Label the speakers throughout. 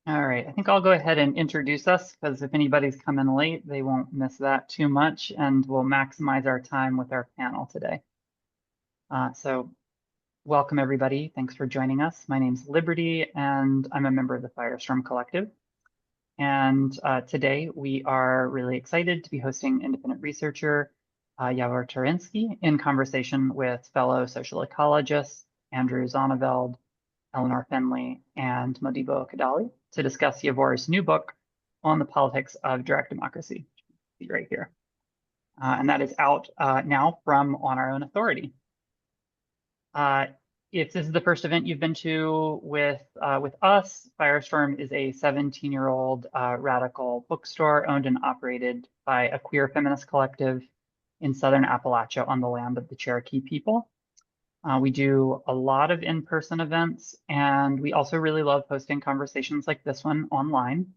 Speaker 1: All right, I think I'll go ahead and introduce us because if anybody's coming late, they won't miss that too much, and we'll maximize our time with our panel today. So welcome everybody. Thanks for joining us. My name's Liberty, and I'm a member of the Firestorm Collective. And today we are really excited to be hosting independent researcher Yavor Tarinski in conversation with fellow social ecologists Andrew Zonneveld, Eleanor Finley, and Modibo Kadalie to discuss Yavor's new book on the politics of direct democracy, right here. And that is out now from On Our Own Authority. If this is the first event you've been to with us, Firestorm is a 17-year-old radical bookstore owned and operated by a queer feminist collective in Southern Appalachia on the land of the Cherokee people. We do a lot of in-person events, and we also really love hosting conversations like this one online.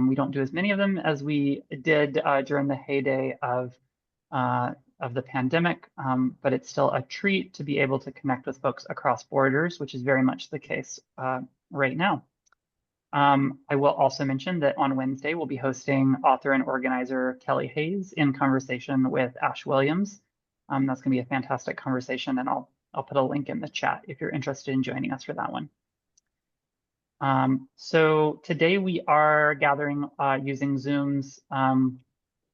Speaker 1: We don't do as many of them as we did during the heyday of the pandemic, but it's still a treat to be able to connect with folks across borders, which is very much the case right now. I will also mention that on Wednesday, we'll be hosting author and organizer Kelly Hayes in conversation with Ash Williams. That's going to be a fantastic conversation, and I'll put a link in the chat if you're interested in joining us for that one. So today we are gathering using Zoom's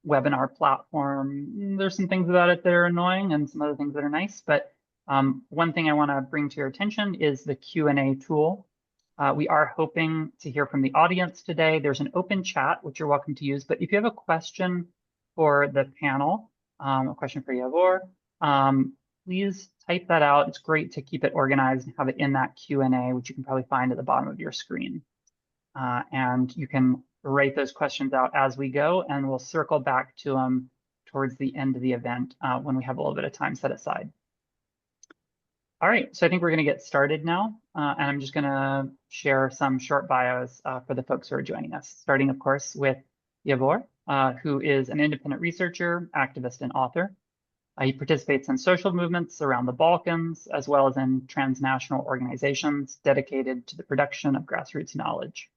Speaker 1: webinar platform. There's some things about it that are annoying and some other things that are nice, but one thing I want to bring to your attention is the Q&A tool. We are hoping to hear from the audience today. There's an open chat, which you're welcome to use, but if you have a question for the panel, a question for Yavor, please type that out. It's great to keep it organized and have it in that Q&A, which you can probably find at the bottom of your screen. And you can write those questions out as we go, and we'll circle back to them towards the end of the event when we have a little bit of time set aside. All right, so I think we're going to get started now, and I'm just going to share some short bios for the folks who are joining us, starting, of course, with Yavor, who is an independent researcher, activist, and author. He participates in social movements around the Balkans, as well as in transnational organizations dedicated to the production of grassroots knowledge.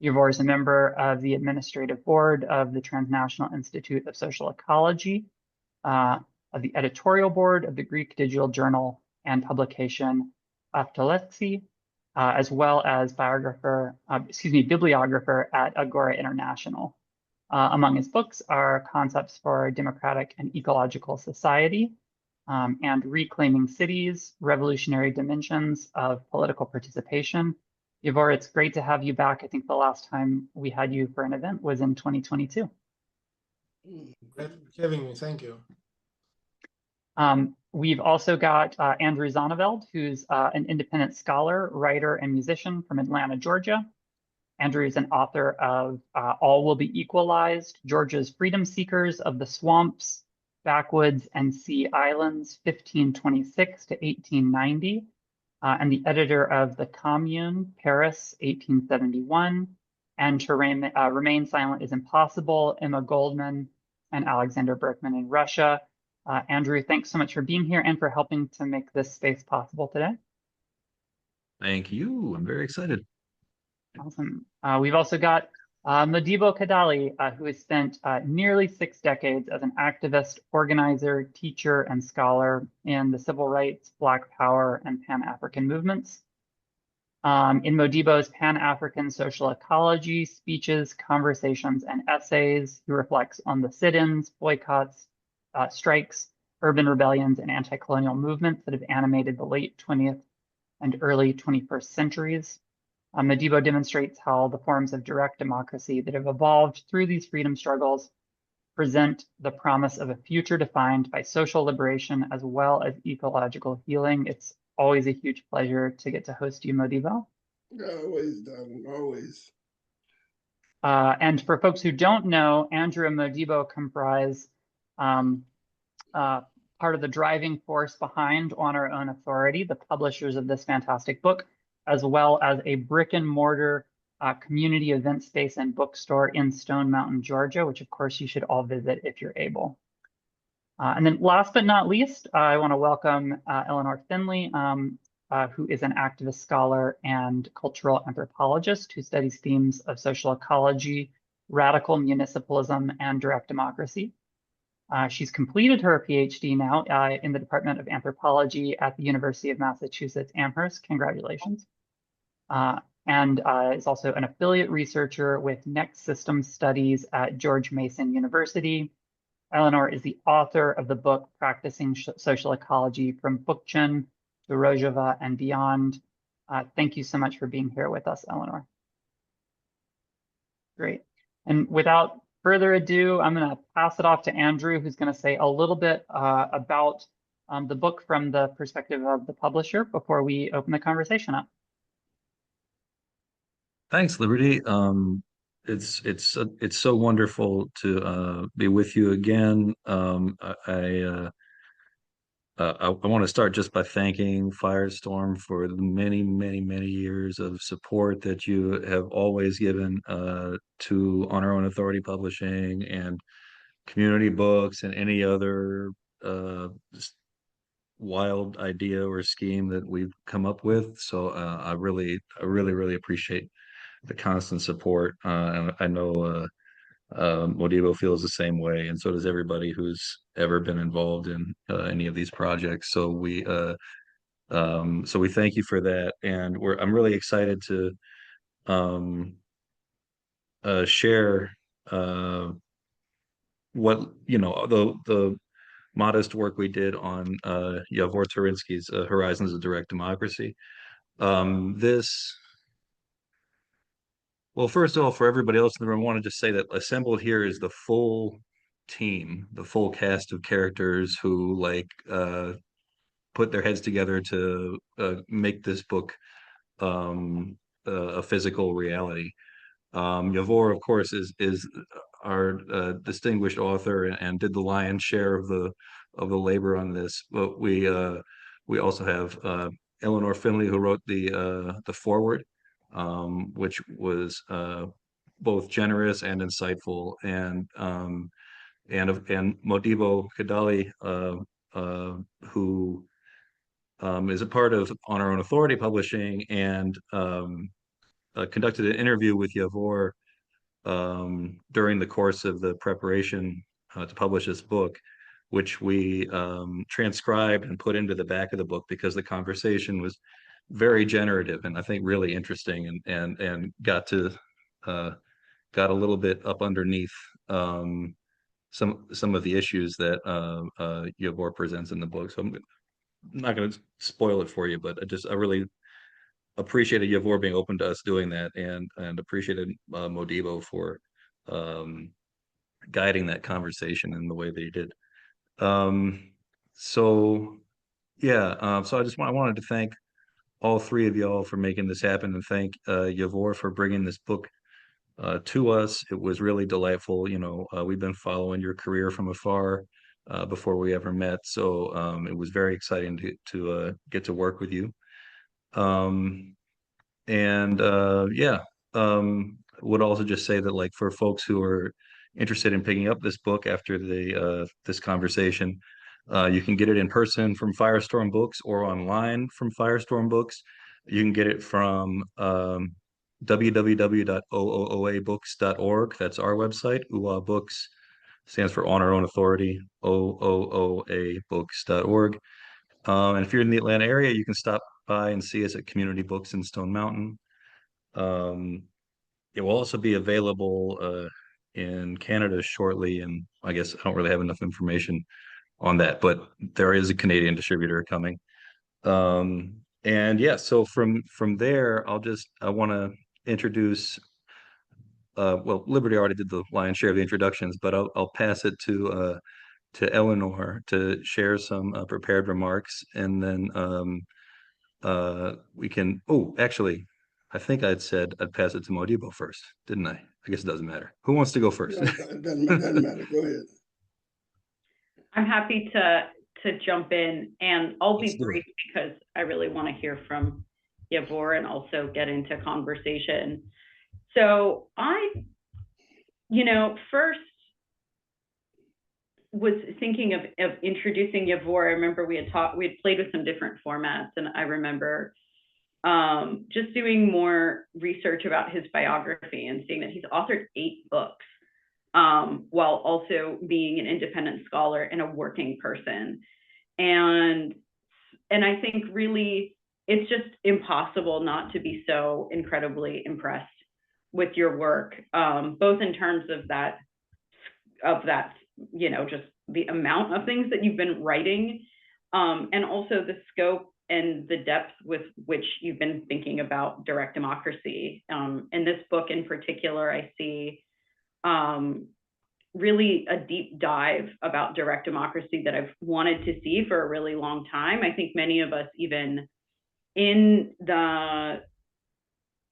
Speaker 1: Yavor is a member of the administrative board of the Transnational Institute of Social Ecology, of the editorial board of the Greek digital journal and publication Autonomy, as well as bibliographer at Agora International. Among his books are Concepts for Democratic and Ecological Society and Reclaiming Cities, Revolutionary Dimensions of Political Participation. Yavor, it's great to have you back. I think the last time we had you for an event was in 2022.
Speaker 2: Great for having me. Thank you.
Speaker 1: We've also got Andrew Zonneveld, who's an independent scholar, writer, and musician from Atlanta, Georgia. Andrew is an author of All Will Be Equalized, Georgia's Freedom Seekers of the Swamps, Backwoods, and Sea Islands, 1526 to 1890, and the editor of The Commune, Paris, 1871, and To Remain Silent is Impossible, Emma Goldman, and Alexander Berkman in Russia. Andrew, thanks so much for being here and for helping to make this space possible today.
Speaker 3: Thank you. I'm very excited.
Speaker 1: Awesome. We've also got Modibo Kadalie, who has spent nearly 6 decades as an activist, organizer, teacher, and scholar in the civil rights, Black Power, and Pan-African movements. In Modibo's Pan-African social ecology, speeches, conversations, and essays, he reflects on the sit-ins, boycotts, strikes, urban rebellions, and anti-colonial movements that have animated the late 20th and early 21st centuries. Modibo demonstrates how the forms of direct democracy that have evolved through these freedom struggles present the promise of a future defined by social liberation as well as ecological healing. It's always a huge pleasure to get to host you, Modibo.
Speaker 2: Always, darling, always.
Speaker 1: And for folks who don't know, Andrew and Modibo comprise part of the driving force behind On Our Own Authority, the publishers of this fantastic book, as well as a brick and mortar community event space and bookstore in Stone Mountain, Georgia, which of course you should all visit if you're able. And then last but not least, I want to welcome Eleanor Finley, who is an activist scholar and cultural anthropologist who studies themes of social ecology, radical municipalism, and direct democracy. She's completed her PhD now in the Department of Anthropology at the University of Massachusetts Amherst. Congratulations. And is also an affiliate researcher with Next Systems Studies at George Mason University. Eleanor is the author of the book Practicing Social Ecology from Bookchin to Rojava and Beyond. Thank you so much for being here with us, Eleanor. Great. And without further ado, I'm going to pass it off to Andrew, who's going to say a little bit about the book from the perspective of the publisher before we open the conversation up.
Speaker 3: Thanks, Liberty. It's so wonderful to be with you again. I want to start just by thanking Firestorm for the many years of support that you have always given to On Our Own Authority Publishing and Community Books and any other wild idea or scheme that we've come up with. So I really appreciate the constant support. And I know Modibo feels the same way, and so does everybody who's ever been involved in any of these projects. So we thank you for that, and I'm really excited to share what the modest work we did on Yavor Tarinski's Horizons of Direct Democracy. Well, first of all, for everybody else in the room, I want to just say that assembled here is the full team, the full cast of characters who put their heads together to make this book a physical reality. Yavor, of course, is our distinguished author and did the lion's share of the labor on this. But we also have Eleanor Finley, who wrote the foreword, which was both generous and insightful, and Modibo Kadalie, who is a part of On Our Own Authority Publishing and conducted an interview with Yavor during the course of the preparation to publish this book, which we transcribed and put into the back of the book because the conversation was very generative and I think really interesting, and got a little bit up underneath some of the issues that Yavor presents in the book. So I'm not going to spoil it for you, but I really appreciated Yavor being open to us doing that, and appreciated Modibo for guiding that conversation in the way that he did. So I wanted to thank all three of y'all for making this happen, and thank Yavor for bringing this book to us. It was really delightful. We've been following your career from afar before we ever met, so it was very exciting to get to work with you. Would also just say that, for folks who are interested in picking up this book after this conversation, you can get it in person from Firestorm Books or online from Firestorm Books. You can get it from www.oooabooks.org. That's our website. UA Books stands for On Our Own Authority, OOOAbooks.org. And if you're in the Atlanta area, you can stop by and see us at Community Books in Stone Mountain. It will also be available in Canada shortly, and I guess I don't really have enough information on that, but there is a Canadian distributor coming. So from there, I want to introduce. Liberty already did the lion's share of the introductions, but I'll pass it to Eleanor to share some prepared remarks, and then we can. Oh, actually, I think I'd said I'd pass it to Modibo first, didn't I? I guess it doesn't matter. Who wants to go first?
Speaker 4: No, it doesn't matter. Go ahead.
Speaker 5: I'm happy to jump in, and I'll be brief because I really want to hear from Yavor and also get into conversation. So first, was thinking of introducing Yavor. I remember we had played with some different formats, and I remember just doing more research about his biography and seeing that he's authored 8 books, while also being an independent scholar and a working person. And I think really it's just impossible not to be so incredibly impressed with your work, both in terms of that, you know, just the amount of things that you've been writing, and also the scope and the depth with which you've been thinking about direct democracy. In this book in particular, I see really a deep dive about direct democracy that I've wanted to see for a really long time. I think many of us, even in the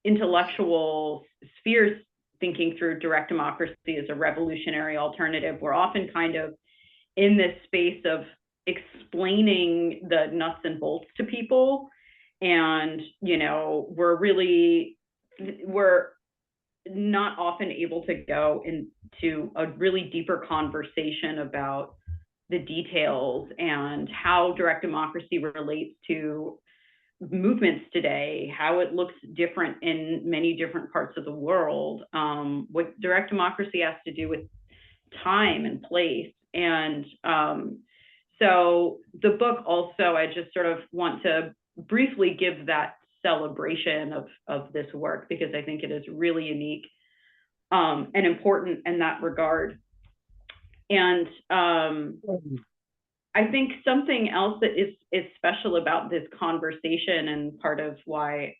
Speaker 5: intellectual spheres, thinking through direct democracy as a revolutionary alternative, we're often kind of in this space of explaining the nuts and bolts to people. And, you know, we're not often able to go into a really deeper conversation about the details and how direct democracy relates to movements today, how it looks different in many different parts of the world, what direct democracy has to do with time and place. And so the book also, I just sort of want to briefly give that celebration of this work, because I think it is really unique and important in that regard. And I think something else that is special about this conversation, and part of why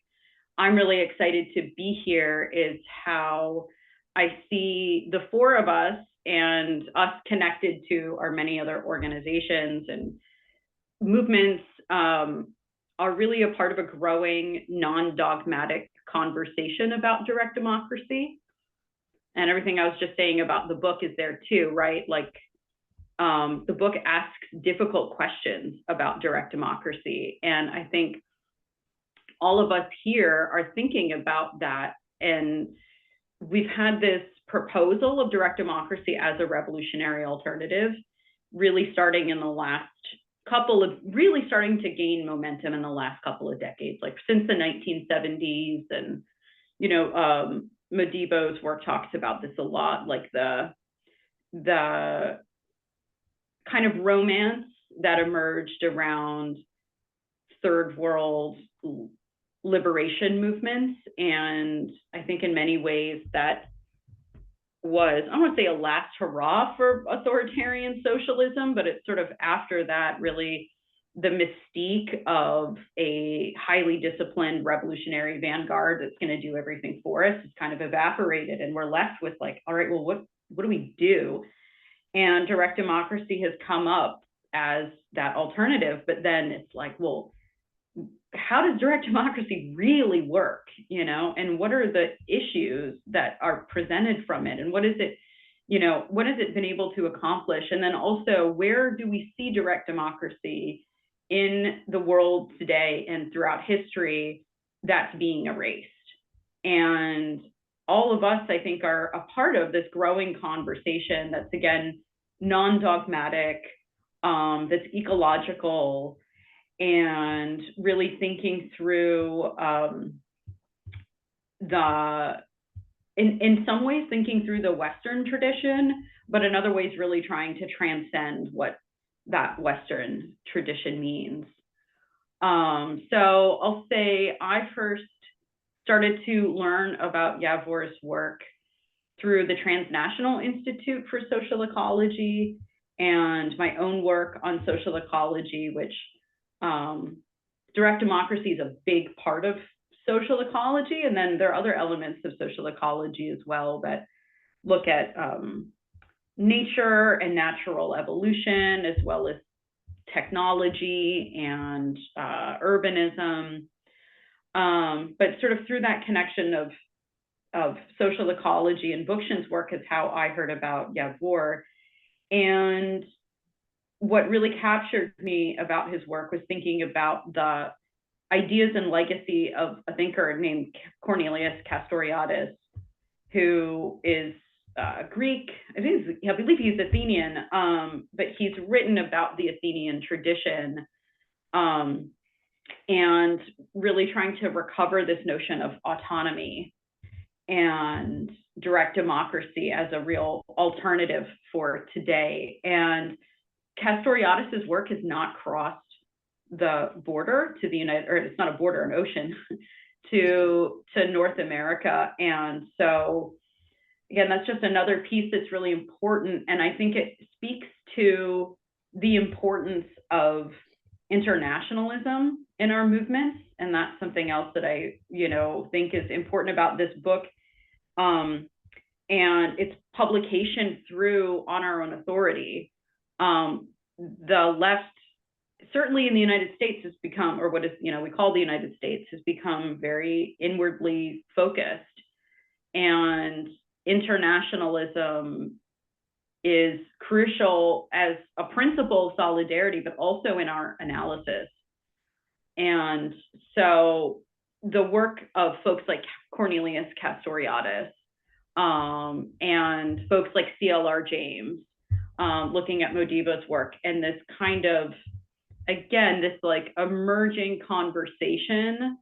Speaker 5: I'm really excited to be here, is how I see the 4 of us and us connected to our many other organizations and movements are really a part of a growing non-dogmatic conversation about direct democracy. And everything I was just saying about the book is there too, right? Like the book asks difficult questions about direct democracy. And I think all of us here are thinking about that. And we've had this proposal of direct democracy as a revolutionary alternative, really starting in the last starting to gain momentum in the last couple of decades, like since the 1970s. And, you know, Modibo's work talks about this a lot, like the kind of romance that emerged around third world liberation movements. And I think in many ways that was, I don't want to say a last hurrah for authoritarian socialism, but it's sort of after that, really the mystique of a highly disciplined revolutionary vanguard that's going to do everything for us is kind of evaporated. And we're left with like, all right, well, what do we do? And direct democracy has come up as that alternative, but then it's like, well, how does direct democracy really work, you know, and what are the issues that are presented from it, and what is it, you know, what has it been able to accomplish? And then also, where do we see direct democracy in the world today and throughout history that's being erased? And all of us, I think, are a part of this growing conversation that's, again, non-dogmatic, that's ecological, and really thinking through in some ways thinking through the Western tradition, but in other ways really trying to transcend what that Western tradition means. So I'll say I first started to learn about Yavor's work through the Transnational Institute for Social Ecology and my own work on social ecology, which direct democracy is a big part of social ecology. And then there are other elements of social ecology as well that look at nature and natural evolution, as well as technology and urbanism. But sort of through that connection of social ecology, and Bookchin's work is how I heard about Yavor. And what really captured me about his work was thinking about the ideas and legacy of a thinker named Cornelius Castoriadis, who is Greek. I believe he's Athenian, but he's written about the Athenian tradition, and really trying to recover this notion of autonomy and direct democracy as a real alternative for today. And Castoriadis's work has not crossed the border to the or it's not a border, an ocean, to North America. And so again, that's just another piece that's really important. And I think it speaks to the importance of internationalism in our movements. And that's something else that I, think is important about this book. And its publication through On Our Own Authority. The left, certainly in the United States, has become, or what is, we call the United States, has become very inwardly focused. And internationalism is crucial as a principle of solidarity, but also in our analysis. And so the work of folks like Cornelius Castoriadis, and folks like CLR James, looking at Modibo's work, and this kind of, again, this like emerging conversation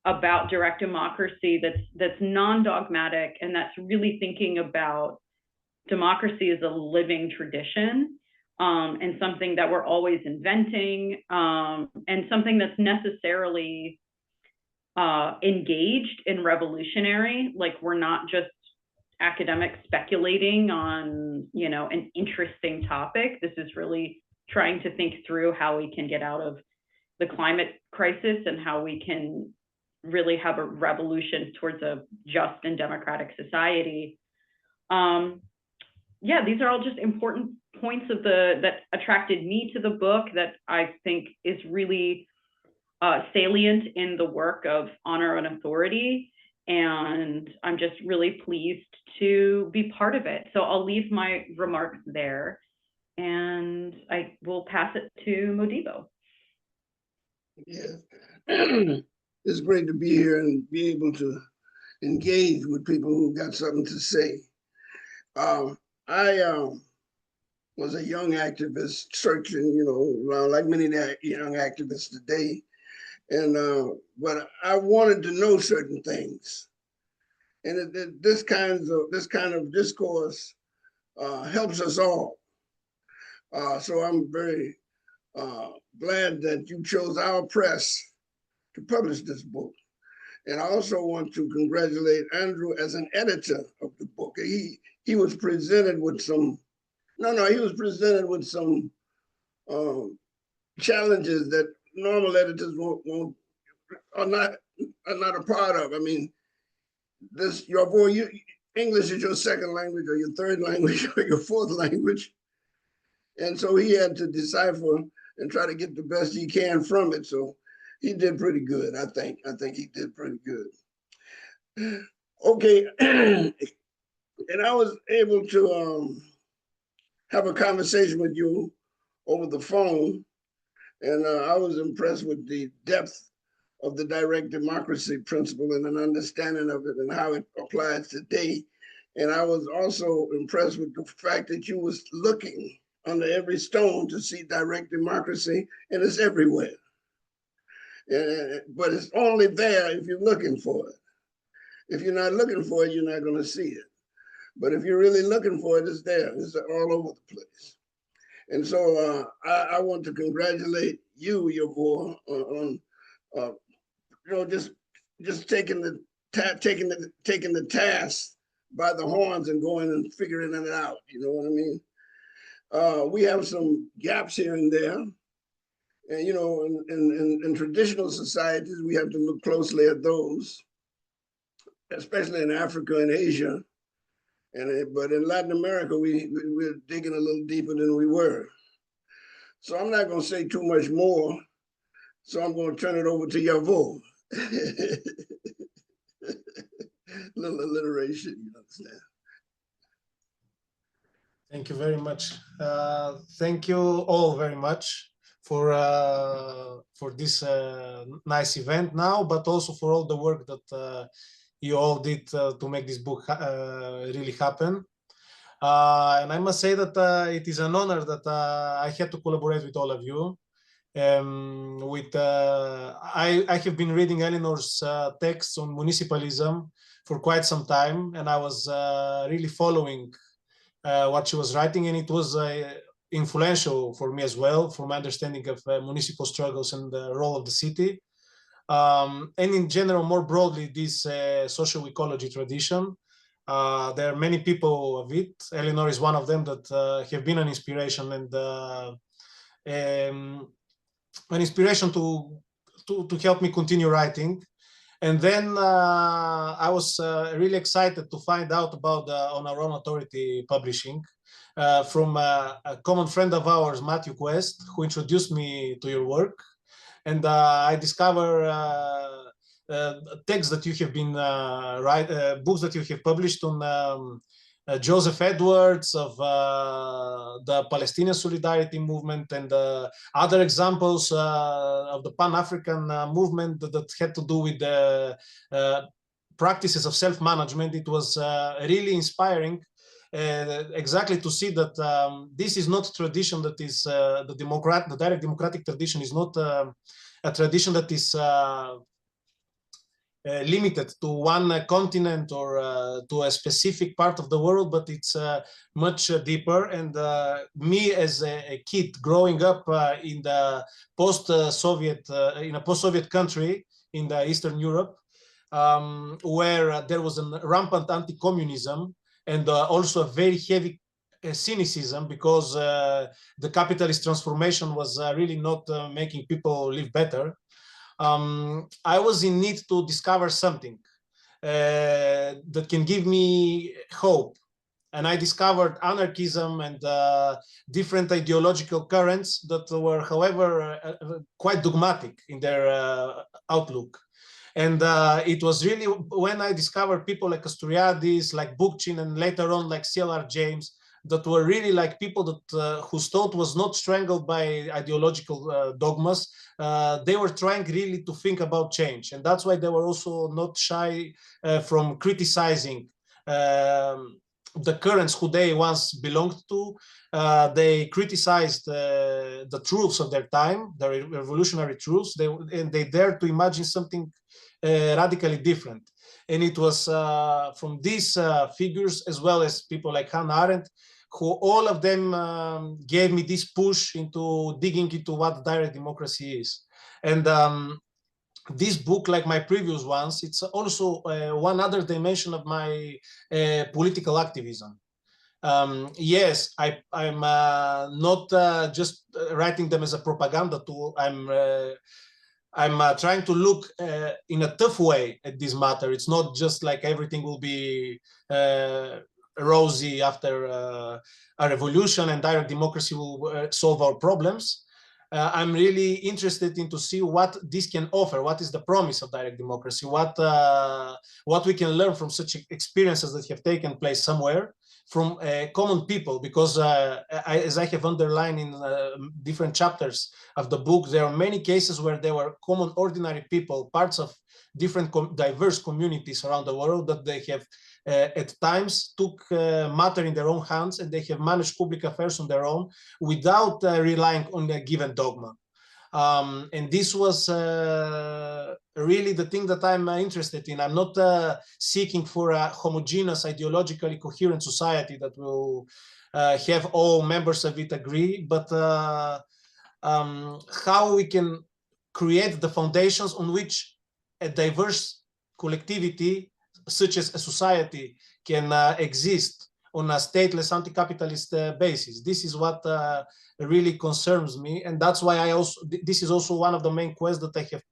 Speaker 5: about direct democracy that's non-dogmatic, and that's really thinking about democracy as a living tradition, and something that we're always inventing, and something that's necessarily engaged in revolutionary. Like, we're not just academics speculating on, an interesting topic. This is really trying to think through how we can get out of the climate crisis and how we can really have a revolution towards a just and democratic society. These are all just important points that attracted me to the book, that I think is really salient in the work of On Our Own Authority. And I'm just really pleased to be part of it. So I'll leave my remarks there, and I will pass it to Modibo.
Speaker 4: Yeah. It's great to be here and be able to engage with people who got something to say. I was a young activist searching, around like many young activists today. And but I wanted to know certain things, and this kind of discourse helps us all. So I'm very glad that you chose our press to publish this book. And I also want to congratulate Andrew as an editor of the book. He was presented with some challenges that normal editors are not a part of. I mean, English is your second language, or your third language, or your fourth language. And so he had to decipher and try to get the best he can from it. So he did pretty good, I think. I think he did pretty good. Okay. And I was able to have a conversation with you over the phone. And I was impressed with the depth of the direct democracy principle and an understanding of it and how it applies today. And I was also impressed with the fact that you was looking under every stone to see direct democracy, and it's everywhere. But it's only there if you're looking for it. If you're not looking for it, you're not going to see it. But if you're really looking for it, it's there. It's all over the place. And so I want to congratulate you, Yavor, on just taking the task by the horns and going and figuring it out. You know what I mean? We have some gaps here and there, and in traditional societies, we have to look closely at those, especially in Africa and Asia. But in Latin America, we're digging a little deeper than we were. So I'm not going to say too much more. So I'm going to turn it over to Yavor. Little alliteration, you understand.
Speaker 2: Thank you very much. Thank you all very much for this nice event now, but also for all the work that you all did to make this book really happen. And I must say that it is an honor that I had to collaborate with all of you. I have been reading Eleanor's texts on municipalism for quite some time, and I was really following what she was writing, and it was influential for me as well, for my understanding of municipal struggles and the role of the city. And in general, more broadly, this social ecology tradition. There are many people of it. Eleanor is one of them that have been an inspiration and an inspiration to help me continue writing. And then I was really excited to find out about On Our Own Authority publishing from a common friend of ours, Matthew Quest, who introduced me to your work. And I discovered texts that you have been books that you have published on Joseph Edwards of the Palestinian Solidarity Movement, and other examples of the Pan-African movement that had to do with the practices of self-management. It was really inspiring exactly to see that this is not a tradition that is the direct democratic tradition is not a tradition that is limited to one continent or to a specific part of the world, but it's much deeper. And me as a kid growing up in the post-Soviet, in a post-Soviet country in the Eastern Europe, where there was a rampant anti-communism and also a very heavy cynicism, because the capitalist transformation was really not making people live better. I was in need to discover something that can give me hope. And I discovered anarchism and different ideological currents that were, however, quite dogmatic in their outlook. And it was really when I discovered people like Castoriadis, like Bookchin, and later on like CLR James, that were really like people that whose thought was not strangled by ideological dogmas. They were trying really to think about change, and that's why they were also not shy from criticizing the currents who they once belonged to. They criticized the truths of their time, the revolutionary truths, and they dared to imagine something radically different. And it was from these figures, as well as people like Hannah Arendt, who all of them gave me this push into digging into what direct democracy is. And this book, like my previous ones, it's also one other dimension of my political activism. Yes, I'm not just writing them as a propaganda tool. I'm trying to look in a tough way at this matter. It's not just like everything will be rosy after a revolution and direct democracy will solve our problems. I'm really interested in to see what this can offer. What is the promise of direct democracy? What we can learn from such experiences that have taken place somewhere from common people, because as I have underlined in different chapters of the book, there are many cases where there were common ordinary people, parts of different diverse communities around the world, that they have at times took matter in their own hands, and they have managed public affairs on their own without relying on a given dogma. And this was really the thing that I'm interested in. I'm not seeking for a homogeneous, ideologically coherent society that will have all members of it agree, but how we can create the foundations on which a diverse collectivity, such as a society, can exist on a stateless anti-capitalist basis. This is what really concerns me, and that's why this is also one of the main quests that I have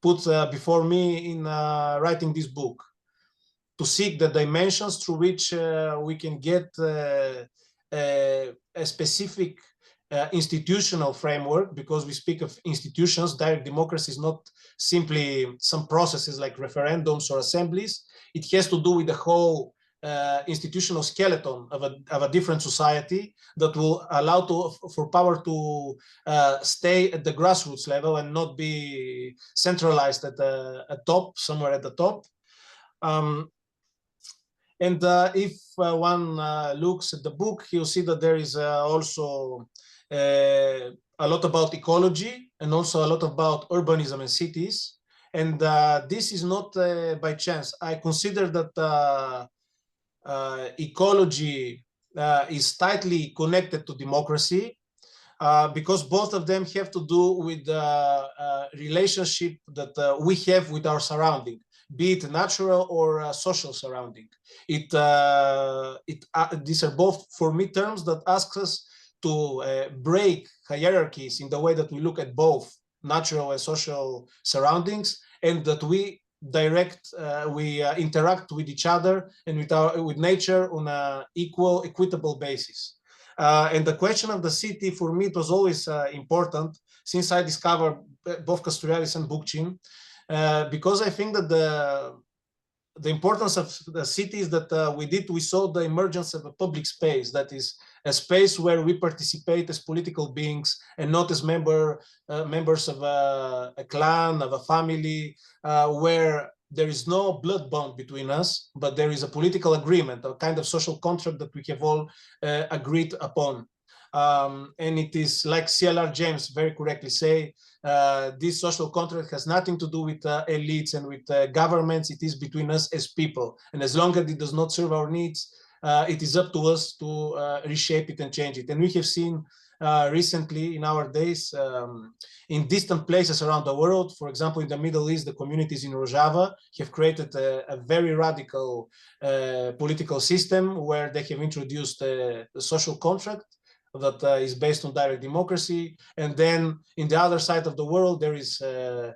Speaker 2: put before me in writing this book, to seek the dimensions through which we can get a specific institutional framework, because we speak of institutions. Direct democracy is not simply some processes like referendums or assemblies. It has to do with the whole institutional skeleton of a different society that will allow for power to stay at the grassroots level and not be centralized at the top, somewhere at the top. And if one looks at the book, you'll see that there is also a lot about ecology and also a lot about urbanism and cities. And this is not by chance. I consider that ecology is tightly connected to democracy, because both of them have to do with the relationship that we have with our surrounding, be it natural or social surrounding. These are both, for me, terms that ask us to break hierarchies in the way that we look at both natural and social surroundings, and that we interact with each other and with nature on an equitable basis. And the question of the city, for me, it was always important since I discovered both Castoriadis and Bookchin, because I think that the importance of the city is that we saw the emergence of a public space that is a space where we participate as political beings and not as members of a clan, of a family, where there is no blood bond between us, but there is a political agreement, a kind of social contract that we have all agreed upon. And it is like CLR James very correctly say, this social contract has nothing to do with elites and with governments. It is between us as people. And as long as it does not serve our needs, it is up to us to reshape it and change it. And we have seen recently in our days in distant places around the world, for example, in the Middle East, the communities in Rojava have created a very radical political system where they have introduced a social contract that is based on direct democracy. And then in the other side of the world, there is the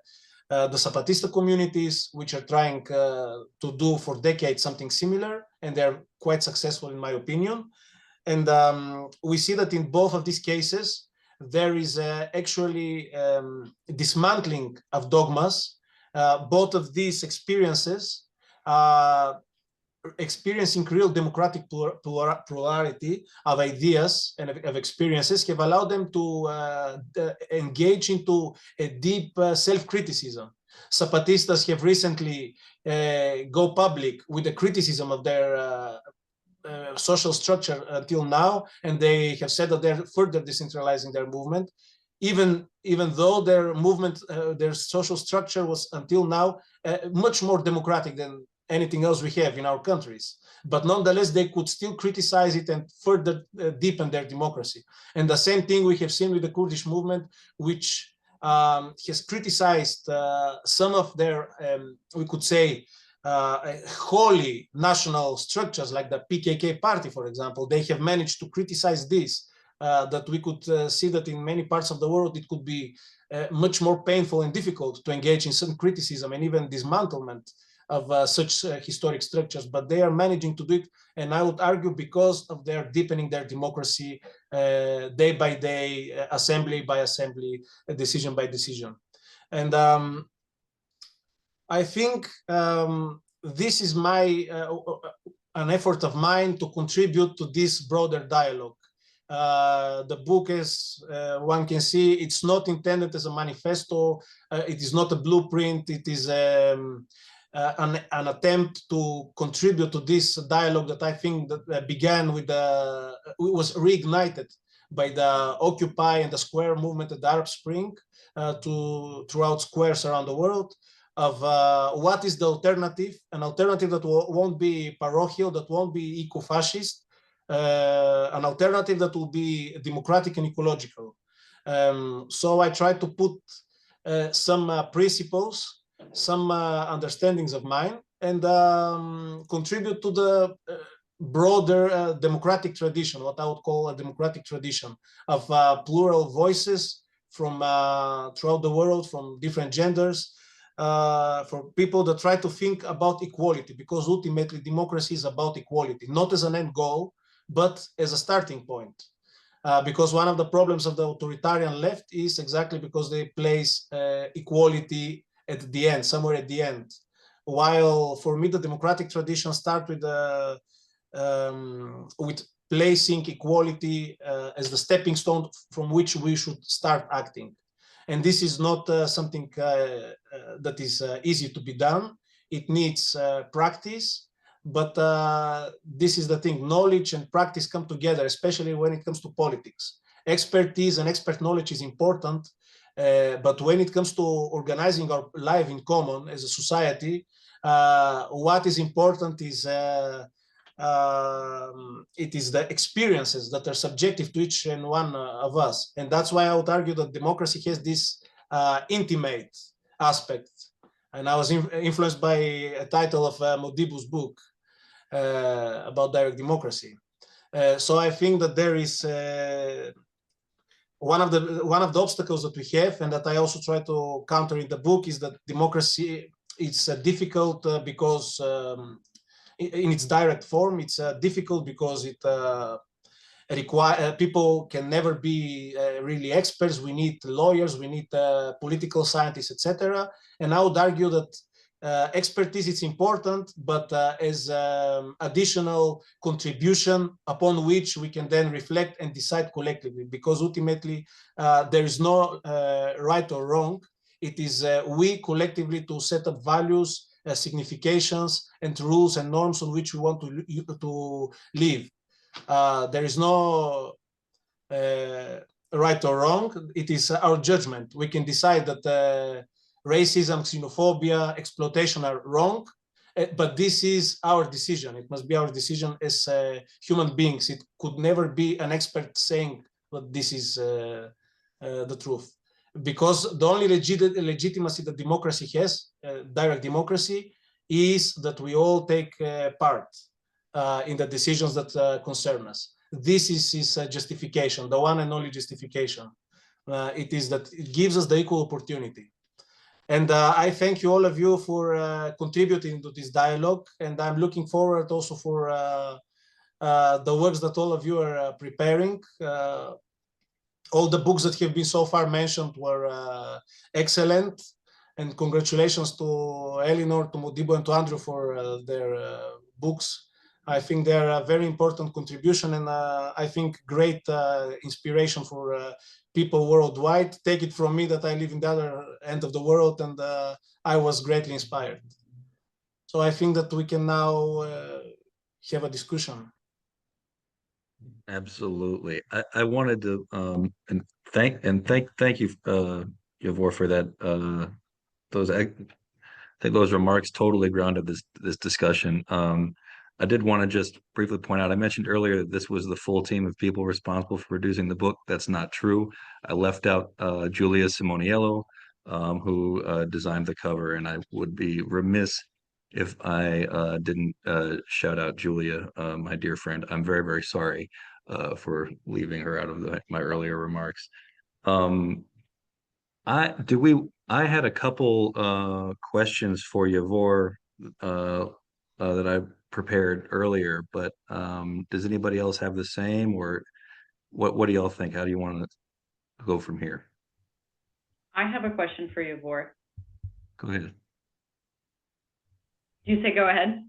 Speaker 2: Zapatista communities, which are trying to do for decades something similar, and they're quite successful in my opinion. And we see that in both of these cases, there is actually dismantling of dogmas. Both of these experiences experiencing real democratic plurality of ideas and of experiences have allowed them to engage into a deep self-criticism. Zapatistas have recently go public with the criticism of their social structure until now, and they have said that they're further decentralizing their movement, even though their movement, their social structure was until now much more democratic than anything else we have in our countries. But nonetheless, they could still criticize it and further deepen their democracy. And the same thing we have seen with the Kurdish movement, which has criticized some of their, we could say, wholly national structures like the PKK party, for example. They have managed to criticize this, that we could see that in many parts of the world, it could be much more painful and difficult to engage in some criticism and even dismantlement of such historic structures, but they are managing to do it, and I would argue because of their deepening their democracy day by day, assembly by assembly, decision by decision. And I think this is an effort of mine to contribute to this broader dialogue. The book, as one can see, it's not intended as a manifesto. It is not a blueprint. It is an attempt to contribute to this dialogue that I think that began with was reignited by the Occupy and the Square movement at the Arab Spring throughout squares around the world, of what is the alternative, an alternative that won't be parochial, that won't be eco-fascist, an alternative that will be democratic and ecological. So I try to put some principles, some understandings of mine, and contribute to the broader democratic tradition, what I would call a democratic tradition of plural voices from throughout the world, from different genders, for people that try to think about equality, because ultimately democracy is about equality, not as an end goal, but as a starting point. Because one of the problems of the authoritarian left is exactly because they place equality at the end, somewhere at the end. While for me, the democratic tradition starts with placing equality as the stepping stone from which we should start acting. And this is not something that is easy to be done. It needs practice. but this is the thing. Knowledge and practice come together, especially when it comes to politics. Expertise and expert knowledge is important, but when it comes to organizing our life in common as a society, what is important is it is the experiences that are subjective to each and one of us. And that's why I would argue that democracy has this intimate aspect. And I was influenced by a title of Modibo's book about direct democracy. So I think that there is one of the obstacles that we have, and that I also try to counter in the book, is that democracy is difficult because in its direct form, it's difficult because it people can never be really experts. We need lawyers, we need political scientists, etc. And I would argue that expertise is important, but as additional contribution upon which we can then reflect and decide collectively, because ultimately there is no right or wrong. It is we collectively to set up values, significations, and rules and norms on which we want to live. There is no right or wrong. It is our judgment. We can decide that racism, xenophobia, exploitation are wrong, but this is our decision. It must be our decision as human beings. It could never be an expert saying that this is the truth, because the only legitimacy that democracy has, direct democracy, is that we all take part in the decisions that concern us. This is his justification, the one and only justification. It is that it gives us the equal opportunity. And I thank you, all of you, for contributing to this dialogue. And I'm looking forward also for the works that all of you are preparing. All the books that have been so far mentioned were excellent. And congratulations to Eleanor, to Modibo, and to Andrew for their books. I think they're a very important contribution, and I think great inspiration for people worldwide. Take it from me that I live in the other end of the world, and I was greatly inspired. So I think that we can now have a discussion.
Speaker 3: Absolutely. I wanted to thank you, Yavor, for that. I think those remarks totally grounded this discussion. I did want to just briefly point out, I mentioned earlier that this was the full team of people responsible for producing the book. That's not true. I left out Julia Simoniello, who designed the cover, and I would be remiss if I didn't shout out Julia, my dear friend. I'm very, very sorry for leaving her out of my earlier remarks. I had a couple questions for Yavor that I prepared earlier, but does anybody else have the same, or what do y'all think? How do you want to go from here?
Speaker 5: I have a question for you, Yavor.
Speaker 3: Go ahead.
Speaker 5: Do you say go ahead?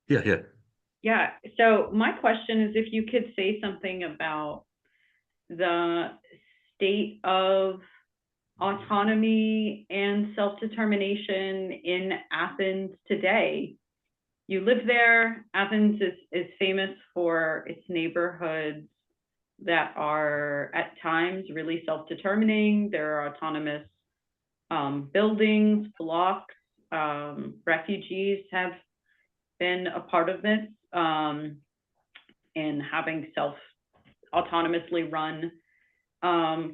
Speaker 3: Yeah.
Speaker 5: Yeah. So my question is if you could say something about the state of autonomy and self-determination in Athens today. You live there. Athens is famous for its neighborhoods that are at times really self-determining. There are autonomous buildings, blocks. Refugees have been a part of this in having autonomously run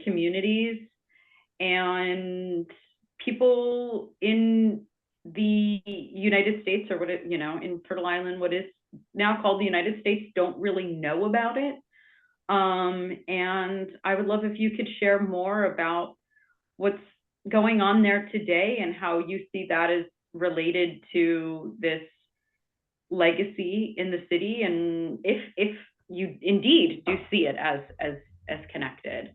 Speaker 5: communities. And people in the United States, or in Turtle Island, what is now called the United States, don't really know about it. And I would love if you could share more about what's going on there today and how you see that as related to this legacy in the city, and if you indeed do see it as connected.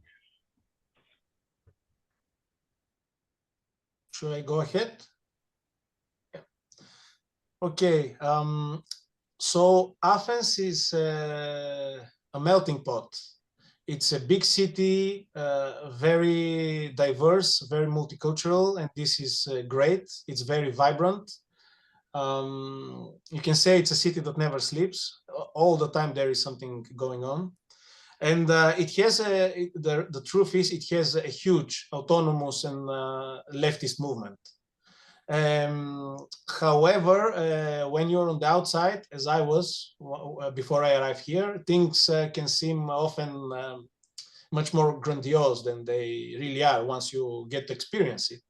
Speaker 2: Should I go ahead? Yeah. Okay. So Athens is a melting pot. It's a big city, very diverse, very multicultural, and this is great. It's very vibrant. You can say it's a city that never sleeps. All the time there is something going on. And it has the truth is it has a huge autonomous and leftist movement. However, when you're on the outside, as I was before I arrived here, things can seem often much more grandiose than they really are once you get to experience it.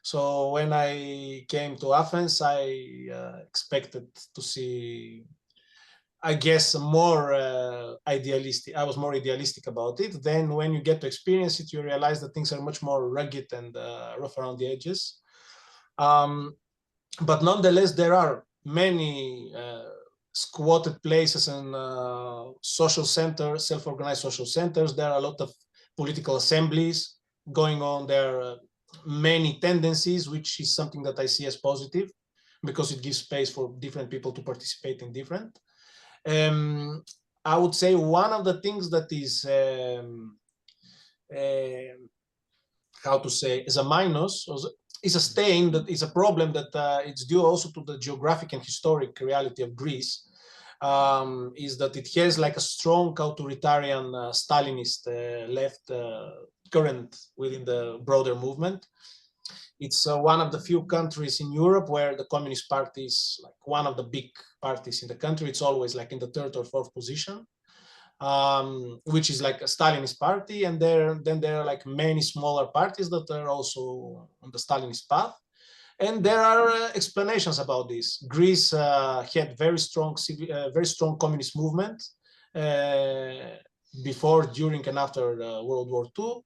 Speaker 2: So when I came to Athens, I expected to see, I guess, more idealistic. I was more idealistic about it. Then when you get to experience it, you realize that things are much more rugged and rough around the edges. But nonetheless, there are many squatted places and social centers, self-organized social centers. There are a lot of political assemblies going on. There are many tendencies, which is something that I see as positive because it gives space for different people to participate in different. I would say one of the things that is, how to say, is a minus, is a stain, that is a problem that it's due also to the geographic and historic reality of Greece, is that it has like a strong authoritarian Stalinist left current within the broader movement. It's one of the few countries in Europe where the Communist Party is like one of the big parties in the country. It's always like in the third or fourth position, which is like a Stalinist party. And then there are like many smaller parties that are also on the Stalinist path. And there are explanations about this. Greece had very strong communist movement before, during, and after World War II.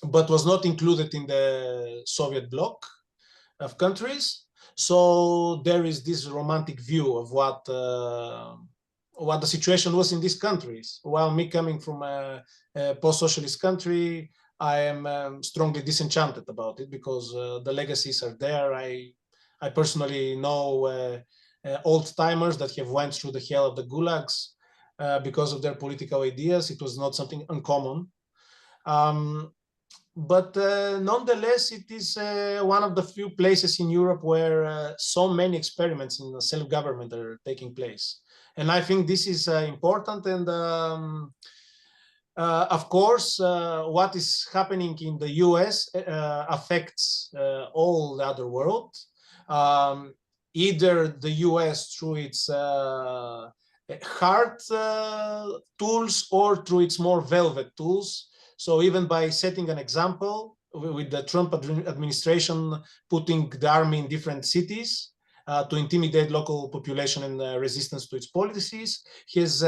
Speaker 2: But was not included in the Soviet bloc of countries. So there is this romantic view of what the situation was in these countries. While me coming from a post-socialist country, I am strongly disenchanted about it because the legacies are there. I personally know old-timers that have went through the hell of the gulags because of their political ideas. It was not something uncommon. But nonetheless, it is one of the few places in Europe where so many experiments in self-government are taking place. And I think this is important. And of course, what is happening in the US affects all the other world. Either the US through its hard tools or through its more velvet tools. So even by setting an example with the Trump administration putting the army in different cities to intimidate local population and resistance to its policies, he has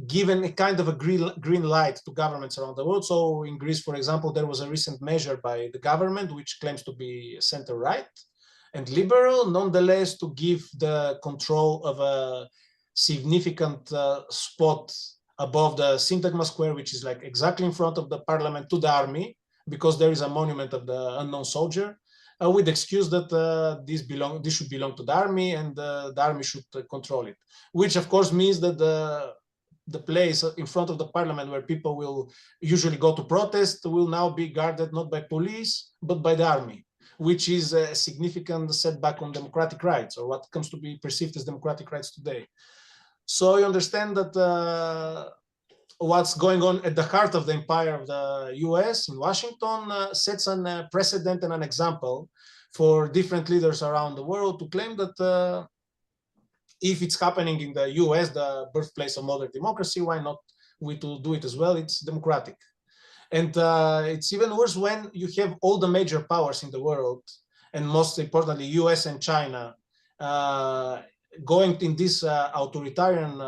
Speaker 2: given a kind of a green light to governments around the world. So in Greece, for example, there was a recent measure by the government which claims to be center-right and liberal, nonetheless to give the control of a significant spot above the Syntagma Square, which is like exactly in front of the parliament, to the army, because there is a monument of the unknown soldier, with the excuse that this should belong to the army and the army should control it. Which of course means that the place in front of the parliament where people will usually go to protest will now be guarded not by police, but by the army, which is a significant setback on democratic rights, or what comes to be perceived as democratic rights today. So you understand that what's going on at the heart of the empire of the US in Washington sets a precedent and an example for different leaders around the world to claim that if it's happening in the US, the birthplace of modern democracy, why not we to do it as well? It's democratic. And it's even worse when you have all the major powers in the world, and most importantly, US and China, going in this authoritarian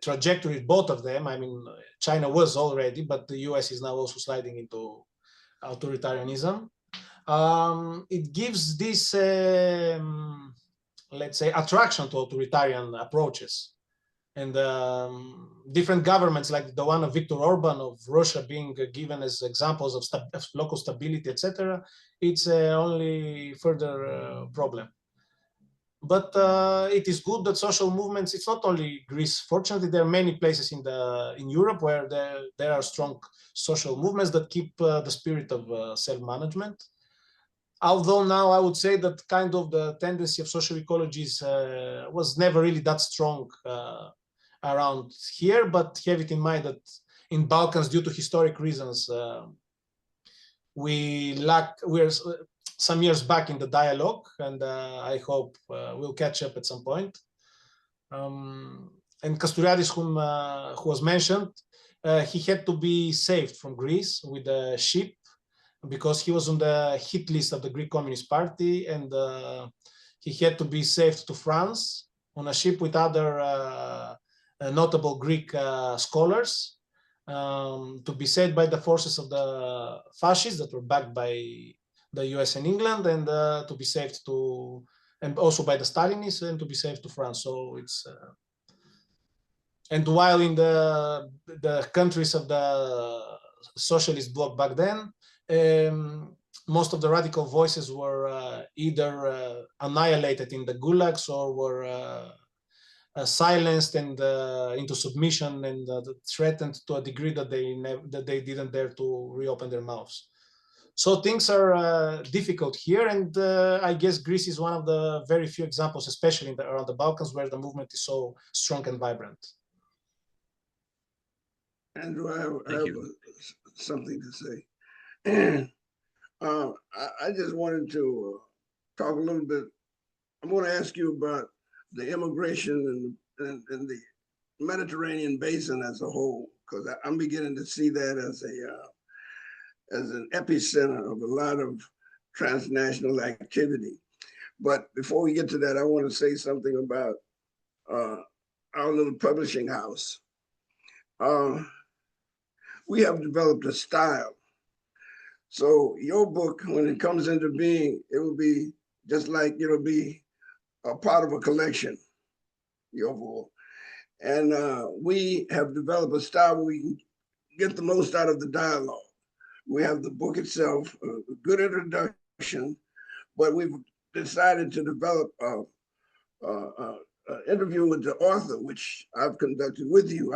Speaker 2: trajectory, both of them. I mean, China was already, but the US is now also sliding into authoritarianism. It gives this, let's say, attraction to authoritarian approaches. And different governments, like the one of Viktor Orban of Russia, being given as examples of local stability, etc., it's only further problem. But it is good that social movements, it's not only Greece, fortunately, there are many places in Europe where there are strong social movements that keep the spirit of self-management. Although now I would say that kind of the tendency of social ecologies was never really that strong around here, but have it in mind that in Balkans, due to historic reasons, we're some years back in the dialogue, and I hope we'll catch up at some point. And Castoriadis, who was mentioned, he had to be saved from Greece with a ship because he was on the hit list of the Greek Communist Party, and he had to be saved to France on a ship with other notable Greek scholars to be saved by the forces of the fascists that were backed by the US and England, and to be saved and also by the Stalinists, and to be saved to France. So it's and while in the countries of the socialist bloc back then, most of the radical voices were either annihilated in the gulags or were silenced and into submission and threatened to a degree that they didn't dare to reopen their mouths. So things are difficult here, and I guess Greece is one of the very few examples, especially around the Balkans, where the movement is so strong and vibrant.
Speaker 4: Andrew, I have something to say. I just wanted to talk a little bit. I want to ask you about the immigration and the Mediterranean basin as a whole, because I'm beginning to see that as an epicenter of a lot of transnational activity. But before we get to that, I want to say something about our little publishing house. We have developed a style. So your book, when it comes into being, it will be just like it'll be a part of a collection, Yavor. And we have developed a style where we can get the most out of the dialogue. We have the book itself, a good introduction, but we've decided to develop an interview with the author, which I've conducted with you.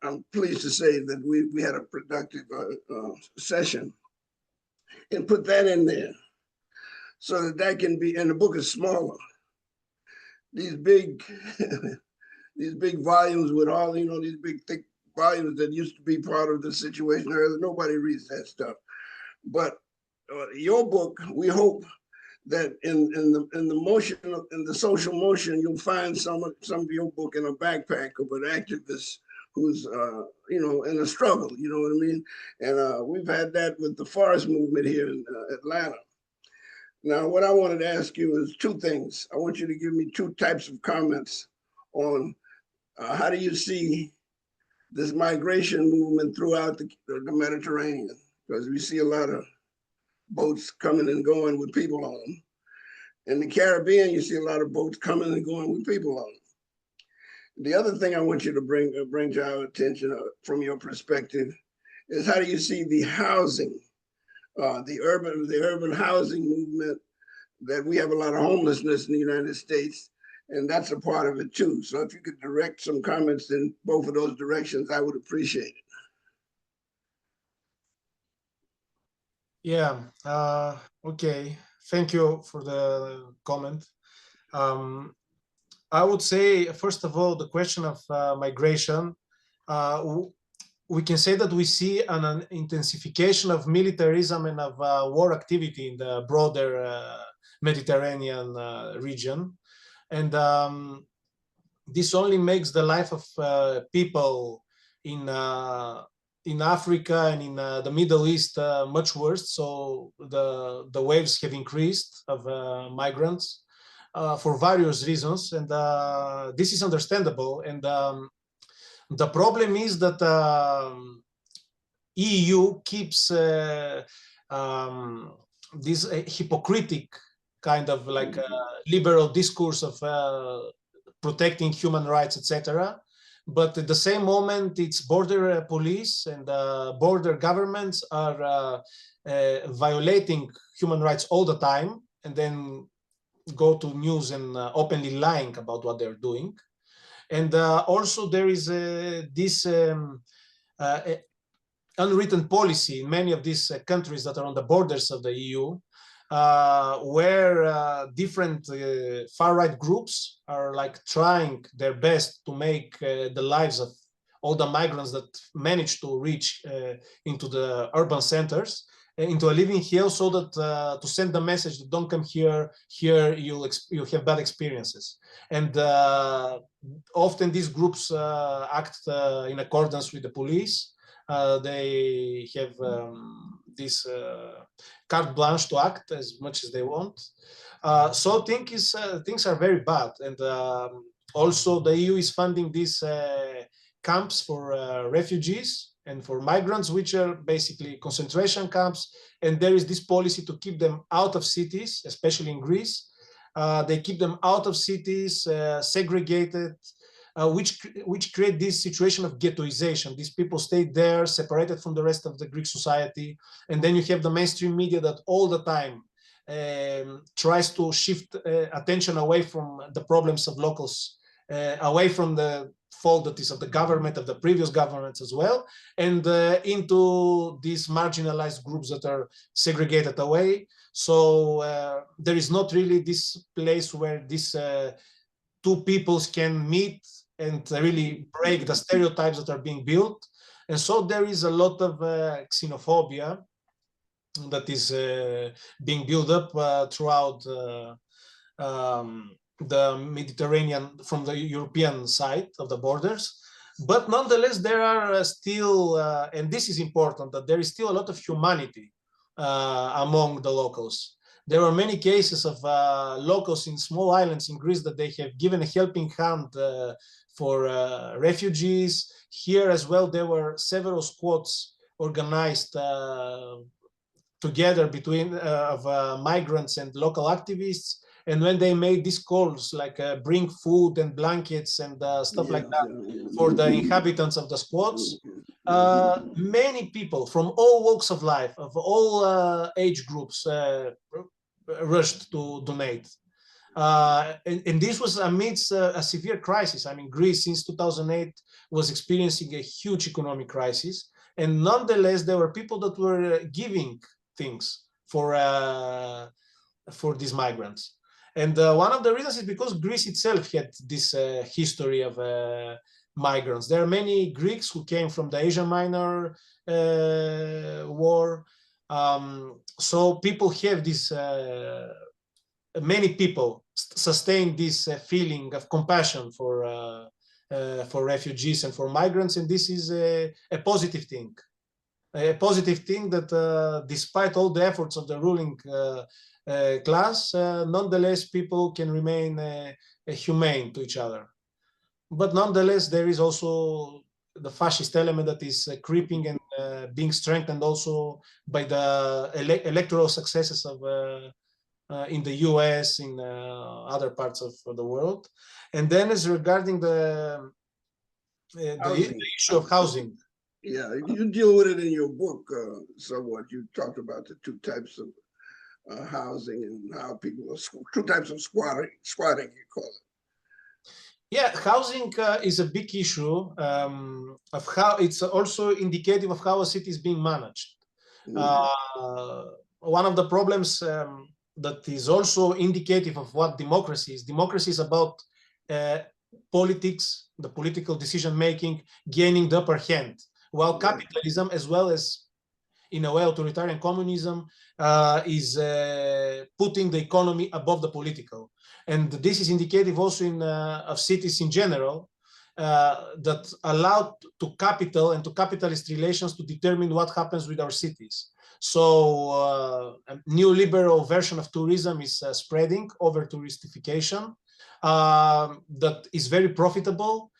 Speaker 4: I'm pleased to say that we had a productive session, and put that in there so that can be, and the book is smaller. These big, these big volumes with all, these big thick volumes that used to be part of the situation earlier, nobody reads that stuff. But your book, we hope that in the motion, in the social motion, you'll find some of your book in a backpack of an activist who's, in a struggle, you know what I mean? And we've had that with the forest movement here in Atlanta. Now, what I wanted to ask you is two things. I want you to give me two types of comments on how do you see this migration movement throughout the Mediterranean? Because we see a lot of boats coming and going with people on them. In the Caribbean, you see a lot of boats coming and going with people on them. The other thing I want you to bring to our attention from your perspective is how do you see the housing, the urban housing movement, that we have a lot of homelessness in the United States, and that's a part of it too. So if you could direct some comments in both of those directions, I would appreciate it.
Speaker 2: Yeah, okay. Thank you for the comment. I would say, first of all, the question of migration, we can say that we see an intensification of militarism and of war activity in the broader Mediterranean region. And this only makes the life of people in Africa and in the Middle East much worse. So the waves have increased of migrants for various reasons, and this is understandable. And the problem is that EU keeps this hypocritic kind of like liberal discourse of protecting human rights, etc. But at the same moment, its border police and border governments are violating human rights all the time. And then go to news and openly lying about what they're doing. And also there is this unwritten policy in many of these countries that are on the borders of the EU, where different far-right groups are like trying their best to make the lives of all the migrants that manage to reach into the urban centers into a living hell, so that to send the message that don't come here, you'll have bad experiences. And often these groups act in accordance with the police. They have this carte blanche to act as much as they want. So things are very bad. And also the EU is funding these camps for refugees and for migrants, which are basically concentration camps. And there is this policy to keep them out of cities, especially in Greece. They keep them out of cities, segregated, which create this situation of ghettoization. These people stay there, separated from the rest of the Greek society. And then you have the mainstream media that all the time tries to shift attention away from the problems of locals, away from the fault that is of the government, of the previous governments as well, and into these marginalized groups that are segregated away. So there is not really this place where these two peoples can meet and really break the stereotypes that are being built. And so there is a lot of xenophobia that is being built up throughout the Mediterranean, from the European side of the borders. But nonetheless, there are still, and this is important, that there is still a lot of humanity among the locals. There are many cases of locals in small islands in Greece that they have given a helping hand for refugees. Here as well, there were several squads organized together between migrants and local activists. And when they made these calls, like bring food and blankets and stuff like that for the inhabitants of the squads, many people from all walks of life, of all age groups, rushed to donate. And this was amidst a severe crisis. I mean, Greece since 2008 was experiencing a huge economic crisis. And nonetheless, there were people that were giving things for these migrants. And one of the reasons is because Greece itself had this history of migrants. There are many Greeks who came from the Asia Minor war. So people have this, many people sustain this feeling of compassion for refugees and for migrants. And this is a positive thing. A positive thing that despite all the efforts of the ruling class, nonetheless, people can remain humane to each other. But nonetheless, there is also the fascist element that is creeping and being strengthened also by the electoral successes of in the US, in other parts of the world. And then as regarding the issue of housing.
Speaker 4: Yeah, you deal with it in your book somewhat. You talked about the two types of housing and how people are, two types of squatting, you call it.
Speaker 2: Yeah, housing is a big issue of how it's also indicative of how a city is being managed. One of the problems that is also indicative of what democracy is about politics, the political decision-making, gaining the upper hand, while capitalism, as well as in a way authoritarian communism, is putting the economy above the political. And this is indicative also in of cities in general, that allow to capital and to capitalist relations to determine what happens with our cities. So a neoliberal version of tourism is spreading, over touristification, that is very profitable.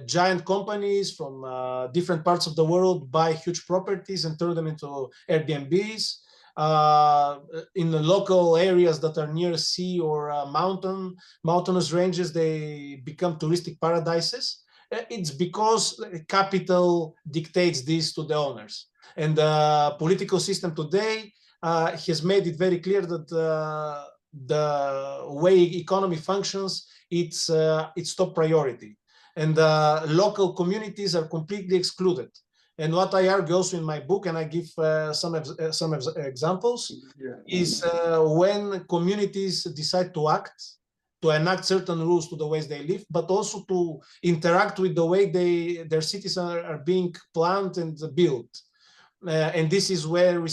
Speaker 2: Giant companies from different parts of the world buy huge properties and turn them into Airbnbs. In the local areas that are near sea or mountainous ranges, they become touristic paradises. It's because capital dictates this to the owners. And the political system today has made it very clear that the way economy functions, it's top priority, and local communities are completely excluded. And what I argue also in my book, and I give some examples, is when communities decide to act, to enact certain rules to the ways they live, but also to interact with the way their cities are being planned and built. And this is where we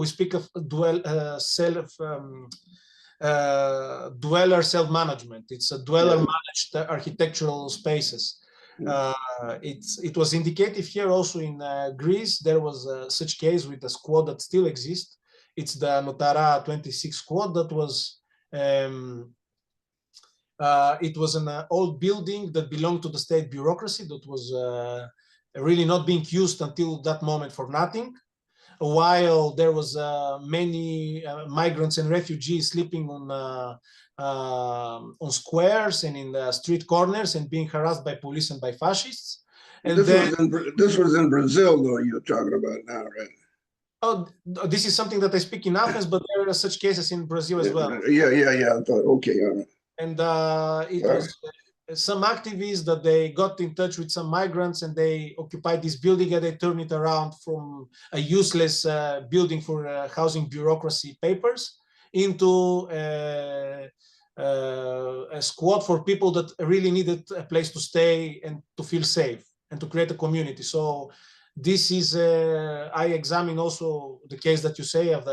Speaker 2: speak of dweller self-management. It's a dweller-managed architectural spaces. It was indicative here also in Greece. There was such case with a squad that still exists. It's the Notara 26 squad that was it was an old building that belonged to the state bureaucracy that was really not being used until that moment for nothing. While there was many migrants and refugees sleeping on squares and in the street corners and being harassed by police and by fascists. And
Speaker 4: this was in Brazil, though, you're talking about now, right?
Speaker 2: Oh, this is something that I speak in Athens, but there are such cases in Brazil as well.
Speaker 4: Yeah. Okay, all right.
Speaker 2: And it was some activists that they got in touch with some migrants and they occupied this building and they turned it around from a useless building for housing bureaucracy papers into a squad for people that really needed a place to stay and to feel safe and to create a community. So this is, I examine also the case that you say of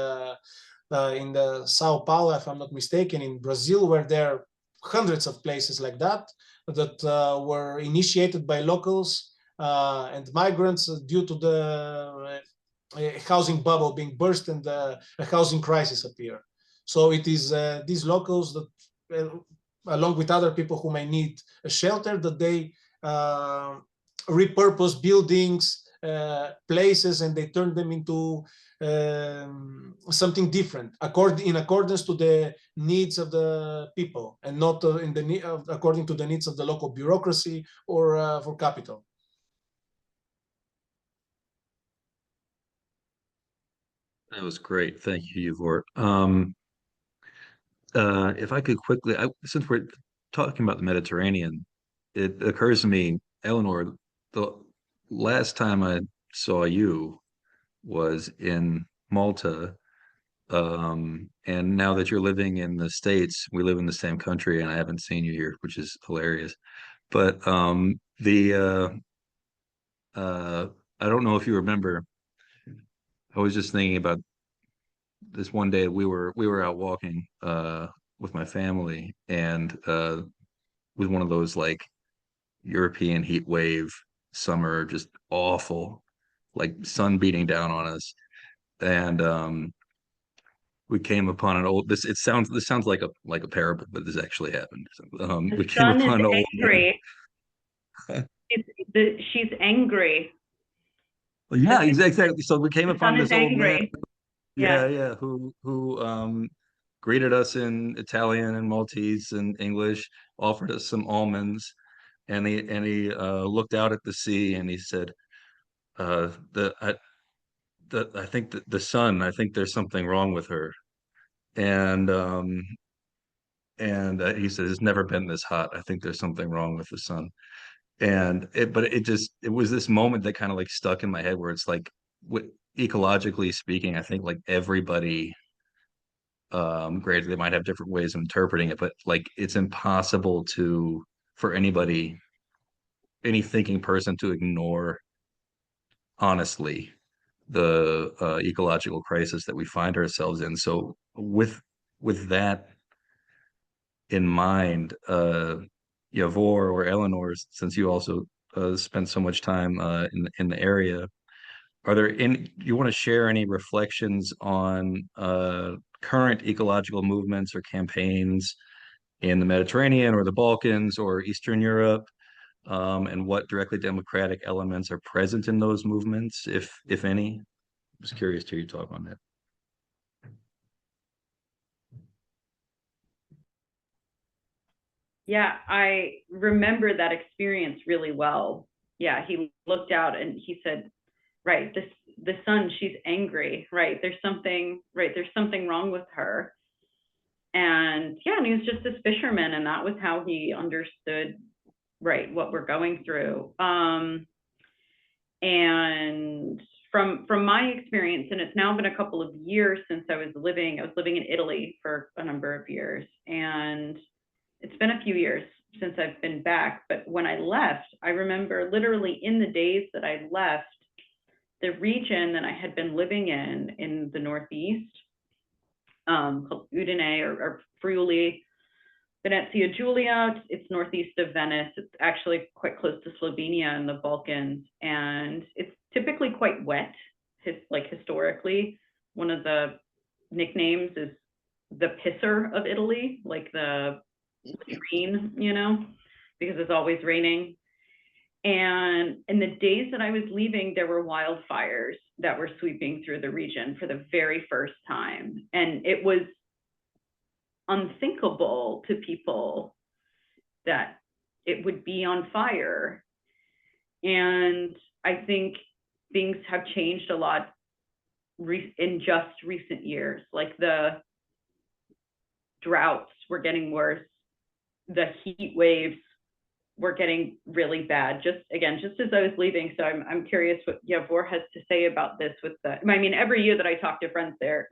Speaker 2: in the Sao Paulo, if I'm not mistaken, in Brazil, where there are hundreds of places like that were initiated by locals and migrants due to the housing bubble being burst and a housing crisis appear. So it is these locals that, along with other people who may need a shelter, that they repurpose buildings, places, and they turn them into something different, in accordance to the needs of the people, and not according to the needs of the local bureaucracy or for capital.
Speaker 3: That was great. Thank you, Yavor. If I could quickly, since we're talking about the Mediterranean, it occurs to me, Eleanor, the last time I saw you was in Malta. And now that you're living in the States, we live in the same country, and I haven't seen you here, which is hilarious. But I don't know if you remember, I was just thinking about this one day we were out walking with my family, and with one of those like European heat wave summer, just awful, like sun beating down on us. And we came upon an old this sounds like a parable, but this actually happened. We came upon an old
Speaker 5: angry. She's angry.
Speaker 3: Well, yeah, exactly. So we came upon this old man.
Speaker 5: Yeah.
Speaker 3: Who greeted us in Italian and Maltese and English, offered us some almonds, and he looked out at the sea and he said, I think that the sun, I think there's something wrong with her. And he said, it's never been this hot. I think there's something wrong with the sun. And it was this moment that kind of like stuck in my head, where it's like, ecologically speaking, I think like everybody, granted they might have different ways of interpreting it, but like it's impossible for any thinking person to ignore honestly the ecological crisis that we find ourselves in. So with that in mind, Yavor or Eleanor, since you also spent so much time in the area, you want to share any reflections on current ecological movements or campaigns in the Mediterranean or the Balkans or Eastern Europe, and what directly democratic elements are present in those movements, if any? I was curious to hear you talk on that.
Speaker 5: Yeah, I remember that experience really well. Yeah, he looked out and he said, right, the sun, she's angry, right? There's something wrong with her. And yeah, and he was just this fisherman, and that was how he understood, right, what we're going through. And from my experience, and it's now been a couple of years since I was living in Italy for a number of years, and it's been a few years since I've been back. But when I left, I remember literally in the days that I left, the region that I had been living in the Northeast, called Udine or Friuli, Venezia Giulia. It's northeast of Venice. It's actually quite close to Slovenia in the Balkans, and it's typically quite wet. Historically, one of the nicknames is the pisser of Italy, like the rain, because it's always raining. And in the days that I was leaving, there were wildfires that were sweeping through the region for the very first time. And it was unthinkable to people that it would be on fire. And I think things have changed a lot in just recent years. Like the droughts were getting worse, the heat waves were getting really bad. Just as I was leaving. So I'm curious what Yavor has to say about this. Every year that I talk to friends there,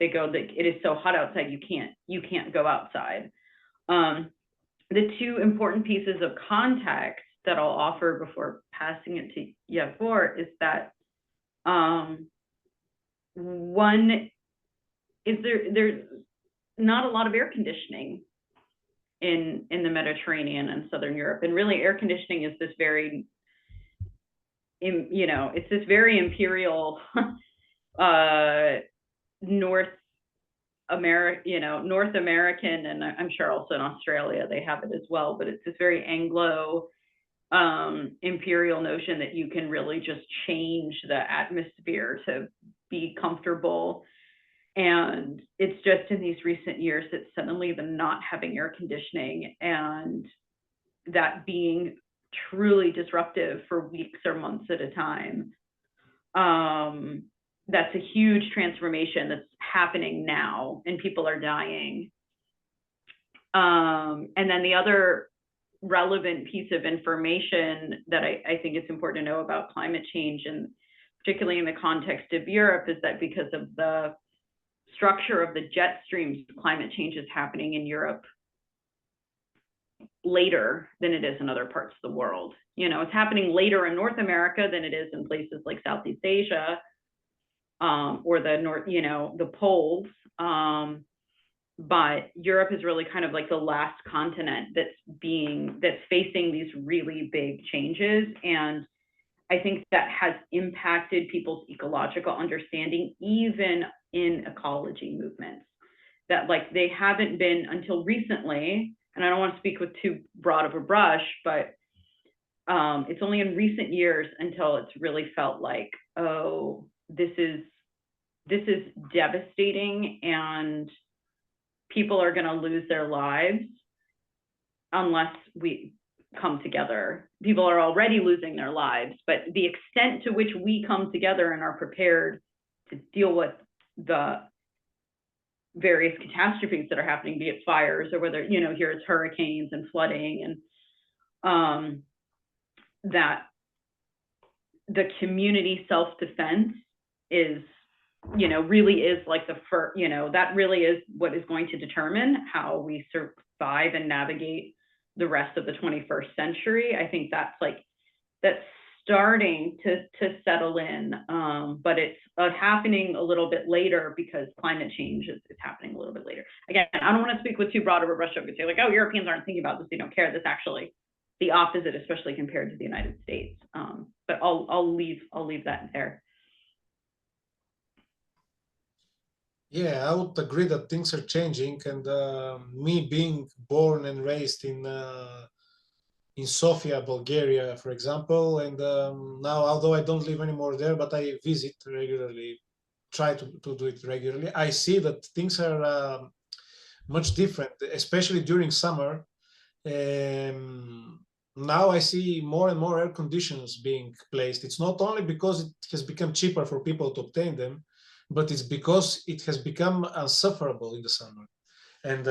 Speaker 5: they go, like, it is so hot outside, you can't go outside. The two important pieces of context that I'll offer before passing it to Yavor is that one is there's not a lot of air conditioning in the Mediterranean and Southern Europe, and really air conditioning is this very, it's this very imperial North American, and I'm sure also in Australia they have it as well, but it's this very Anglo imperial notion that you can really just change the atmosphere to be comfortable. And it's just in these recent years that suddenly the not having air conditioning and that being truly disruptive for weeks or months at a time, that's a huge transformation that's happening now, and people are dying. And then the other relevant piece of information that I think it's important to know about climate change, and particularly in the context of Europe, is that because of the structure of the jet streams, climate change is happening in Europe later than it is in other parts of the world. It's happening later in North America than it is in places like Southeast Asia, or the North, the poles. But Europe is really kind of like the last continent that's facing these really big changes. And I think that has impacted people's ecological understanding, even in ecology movements, that like they haven't been until recently, and I don't want to speak with too broad of a brush, but it's only in recent years until it's really felt like, oh, this is devastating, and people are going to lose their lives unless we come together. People are already losing their lives, but the extent to which we come together and are prepared to deal with the various catastrophes that are happening, be it fires or whether, here it's hurricanes and flooding, and that the community self-defense is, really is like the first, that really is what is going to determine how we survive and navigate the rest of the 21st century. I think that's starting to settle in, but it's happening a little bit later because climate change is happening a little bit later. Again, I don't want to speak with too broad of a brush stroke and say like, oh, Europeans aren't thinking about this, they don't care. That's actually the opposite, especially compared to the United States. But I'll leave that there.
Speaker 2: Yeah, I would agree that things are changing, and me being born and raised in Sofia, Bulgaria, for example, and now, although I don't live anymore there, but I visit regularly, try to do it regularly, I see that things are much different, especially during summer. Now I see more and more air conditioners being placed. It's not only because it has become cheaper for people to obtain them, but it's because it has become unsufferable in the summer. And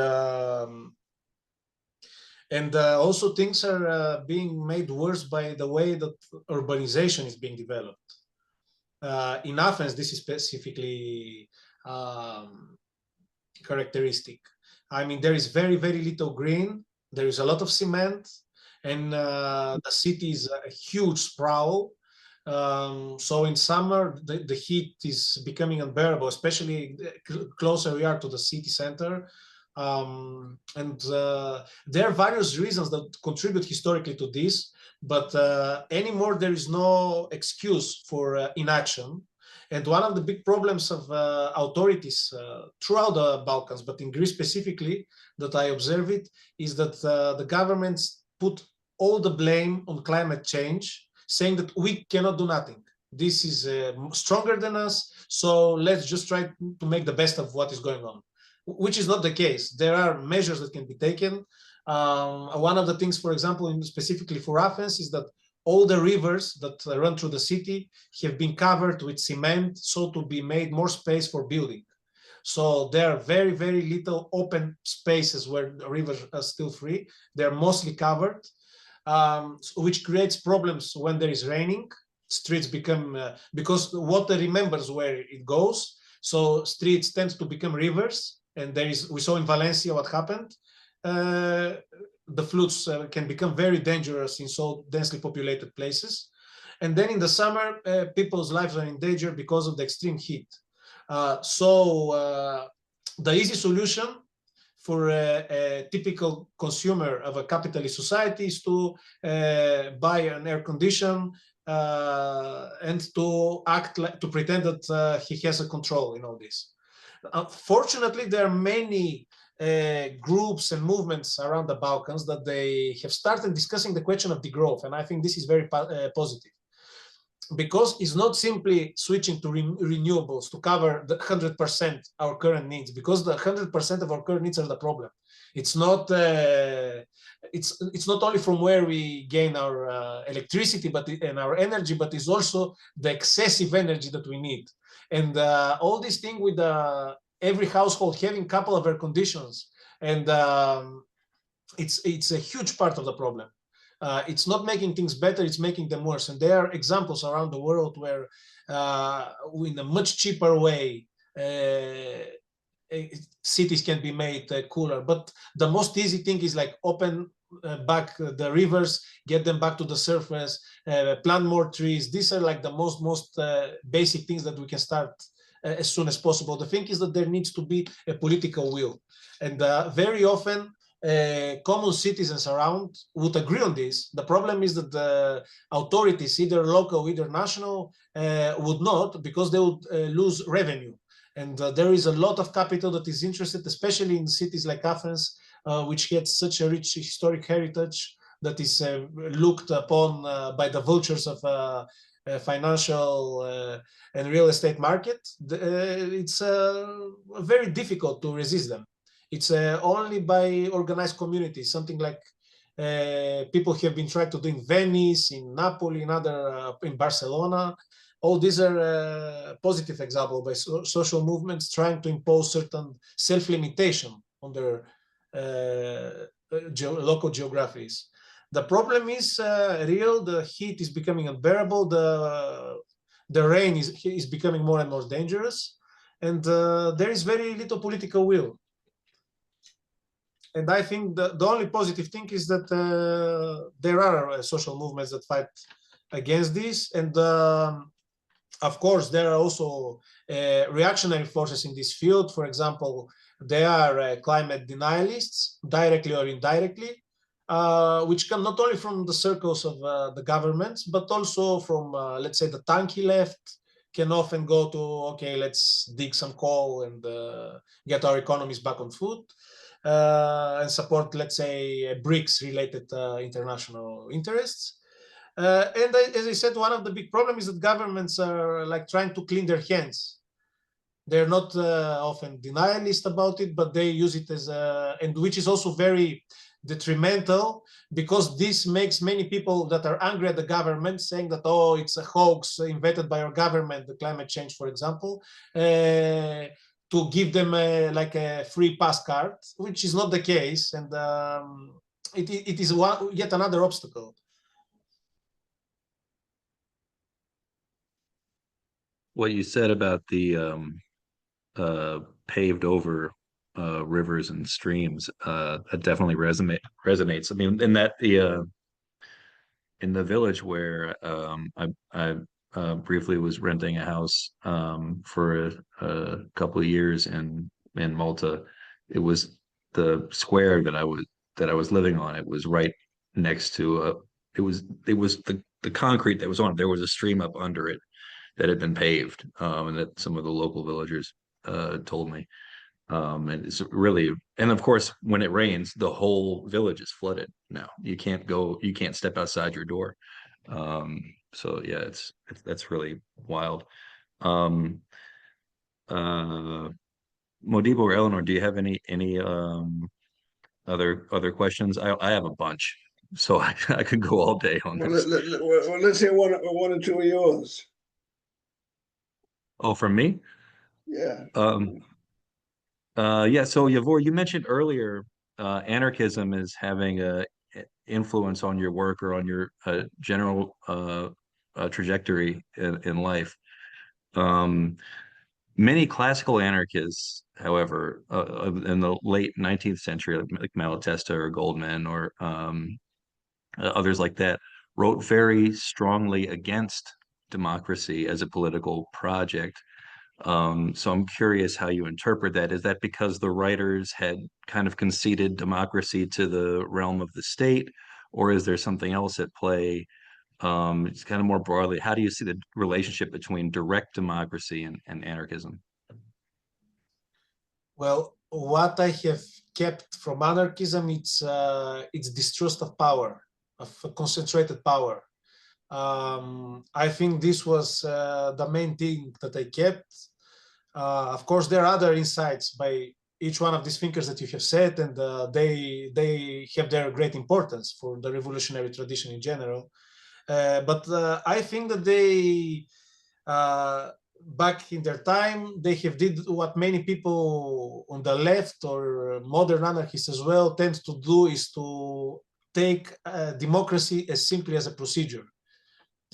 Speaker 2: also things are being made worse by the way that urbanization is being developed. In Athens, this is specifically characteristic. I mean, there is very, very little green. There is a lot of cement, and the city is a huge sprawl. So in summer, the heat is becoming unbearable, especially closer we are to the city center. There are various reasons that contribute historically to this, but anymore there is no excuse for inaction. And one of the big problems of authorities throughout the Balkans, but in Greece specifically, that I observe it, is that the governments put all the blame on climate change, saying that we cannot do nothing. This is stronger than us, so let's just try to make the best of what is going on, which is not the case. There are measures that can be taken. One of the things, for example, specifically for Athens, is that all the rivers that run through the city have been covered with cement, so to be made more space for building. So there are very, very little open spaces where the rivers are still free. They're mostly covered, which creates problems when there is raining. Streets become, because water remembers where it goes, so streets tend to become rivers. And we saw in Valencia what happened. The floods can become very dangerous in so densely populated places. And then in the summer, people's lives are in danger because of the extreme heat. So the easy solution for a typical consumer of a capitalist society is to buy an air condition and to act like, to pretend that he has a control in all this. Fortunately, there are many groups and movements around the Balkans that they have started discussing the question of degrowth, and I think this is very positive, because it's not simply switching to renewables to cover the 100% our current needs, because the 100% of our current needs are the problem. It's not it's not only from where we gain our electricity and our energy, but it's also the excessive energy that we need. And all this thing with every household having a couple of air conditions, and it's a huge part of the problem. It's not making things better, it's making them worse. And there are examples around the world where in a much cheaper way, cities can be made cooler. But the most easy thing is like open back the rivers, get them back to the surface, plant more trees. These are like the most basic things that we can start as soon as possible. The thing is that there needs to be a political will. And very often, common citizens around would agree on this. The problem is that the authorities, either local, either national, would not, because they would lose revenue. And there is a lot of capital that is interested, especially in cities like Athens, which gets such a rich historic heritage that is looked upon by the vultures of financial and real estate market. It's very difficult to resist them. It's only by organized communities, something like people have been trying to do in Venice, in Napoli, in Barcelona. All these are positive examples by social movements trying to impose certain self-limitation on their local geographies. The problem is real. The heat is becoming unbearable. The rain is becoming more and more dangerous, and there is very little political will. And I think the only positive thing is that there are social movements that fight against this. And of course, there are also reactionary forces in this field. For example, there are climate denialists, directly or indirectly, which come not only from the circles of the governments, but also from, let's say, the tanky left, can often go to, okay, let's dig some coal and get our economies back on foot. And support, let's say, BRICS-related international interests. And as I said, one of the big problems is that governments are like trying to clean their hands. They're not often denialist about it, but they use it as and which is also very detrimental, because this makes many people that are angry at the government, saying that, oh, it's a hoax invented by our government, the climate change, for example, to give them like a free pass card, which is not the case, and it is yet another obstacle.
Speaker 3: What you said about the paved over rivers and streams, that definitely resonates. I mean, in the village where I briefly was renting a house for a couple of years in Malta. It was the square that I was living on. It was right next to it was the concrete that was on it. There was a stream up under it that had been paved, and that some of the local villagers told me. And it's really, and of course, when it rains, the whole village is flooded now. You can't step outside your door. So yeah, that's really wild. Modibo or Eleanor, do you have any other questions? I have a bunch, so I could go all day on this.
Speaker 4: Let's hear one or two of yours.
Speaker 3: Oh, from me?
Speaker 4: Yeah.
Speaker 3: Yeah. So Yavor, you mentioned earlier, anarchism is having a influence on your work or on your general trajectory in life. Many classical anarchists, however, in the late 19th century, like Malatesta or Goldman or others like that, wrote very strongly against democracy as a political project. So I'm curious how you interpret that. Is that because the writers had kind of conceded democracy to the realm of the state, or is there something else at play? It's kind of more broadly, how do you see the relationship between direct democracy and anarchism?
Speaker 2: Well, what I have kept from anarchism, it's distrust of power, of concentrated power. I think this was the main thing that I kept. Of course, there are other insights by each one of these thinkers that you have said, and they have their great importance for the revolutionary tradition in general. But I think that they, back in their time, they have did what many people on the left or modern anarchists as well tend to do, is to take democracy as simply as a procedure.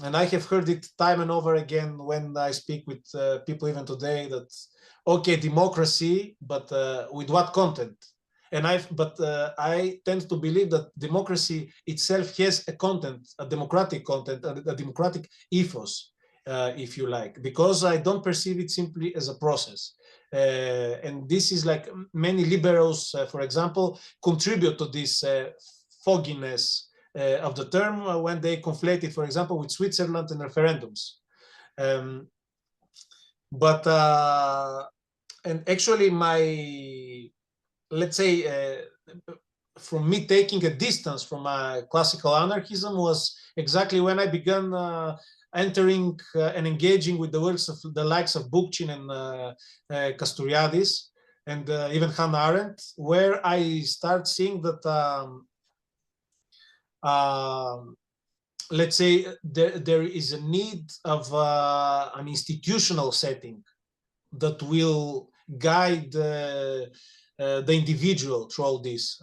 Speaker 2: And I have heard it time and over again when I speak with people even today that, okay, democracy, but with what content? And I tend to believe that democracy itself has a content, a democratic content, a democratic ethos, if you like, because I don't perceive it simply as a process. And this is like many liberals, for example, contribute to this fogginess of the term when they conflate it, for example, with Switzerland and referendums. And actually let's say, from me taking a distance from classical anarchism was exactly when I began entering and engaging with the works of the likes of Bookchin and Castoriadis and even Hannah Arendt, where I start seeing that let's say there is a need of an institutional setting that will guide the individual through all this.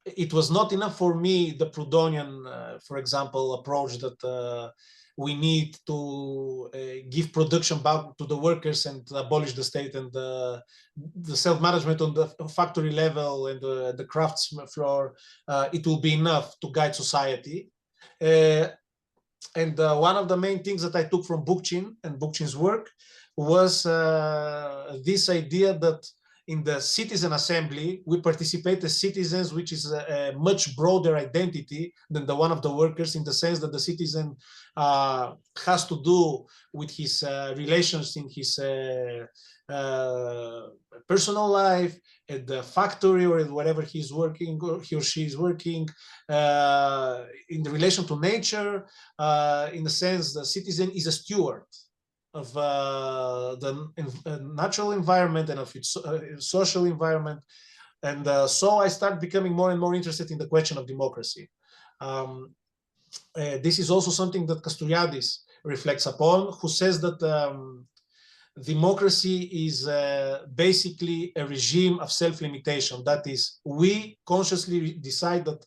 Speaker 2: It was not enough for me, the Proudhonian, for example, approach that we need to give production back to the workers and abolish the state, and the self-management on the factory level and the crafts floor, it will be enough to guide society. And one of the main things that I took from Bookchin and Bookchin's work was this idea that in the citizen assembly, we participate as citizens, which is a much broader identity than the one of the workers, in the sense that the citizen has to do with his relations in his personal life, at the factory, or at wherever he's working, or he or she is working, in relation to nature. In the sense, the citizen is a steward of the natural environment and of its social environment. And so I start becoming more and more interested in the question of democracy. This is also something that Castoriadis reflects upon, who says that democracy is basically a regime of self-limitation. That is, we consciously decide that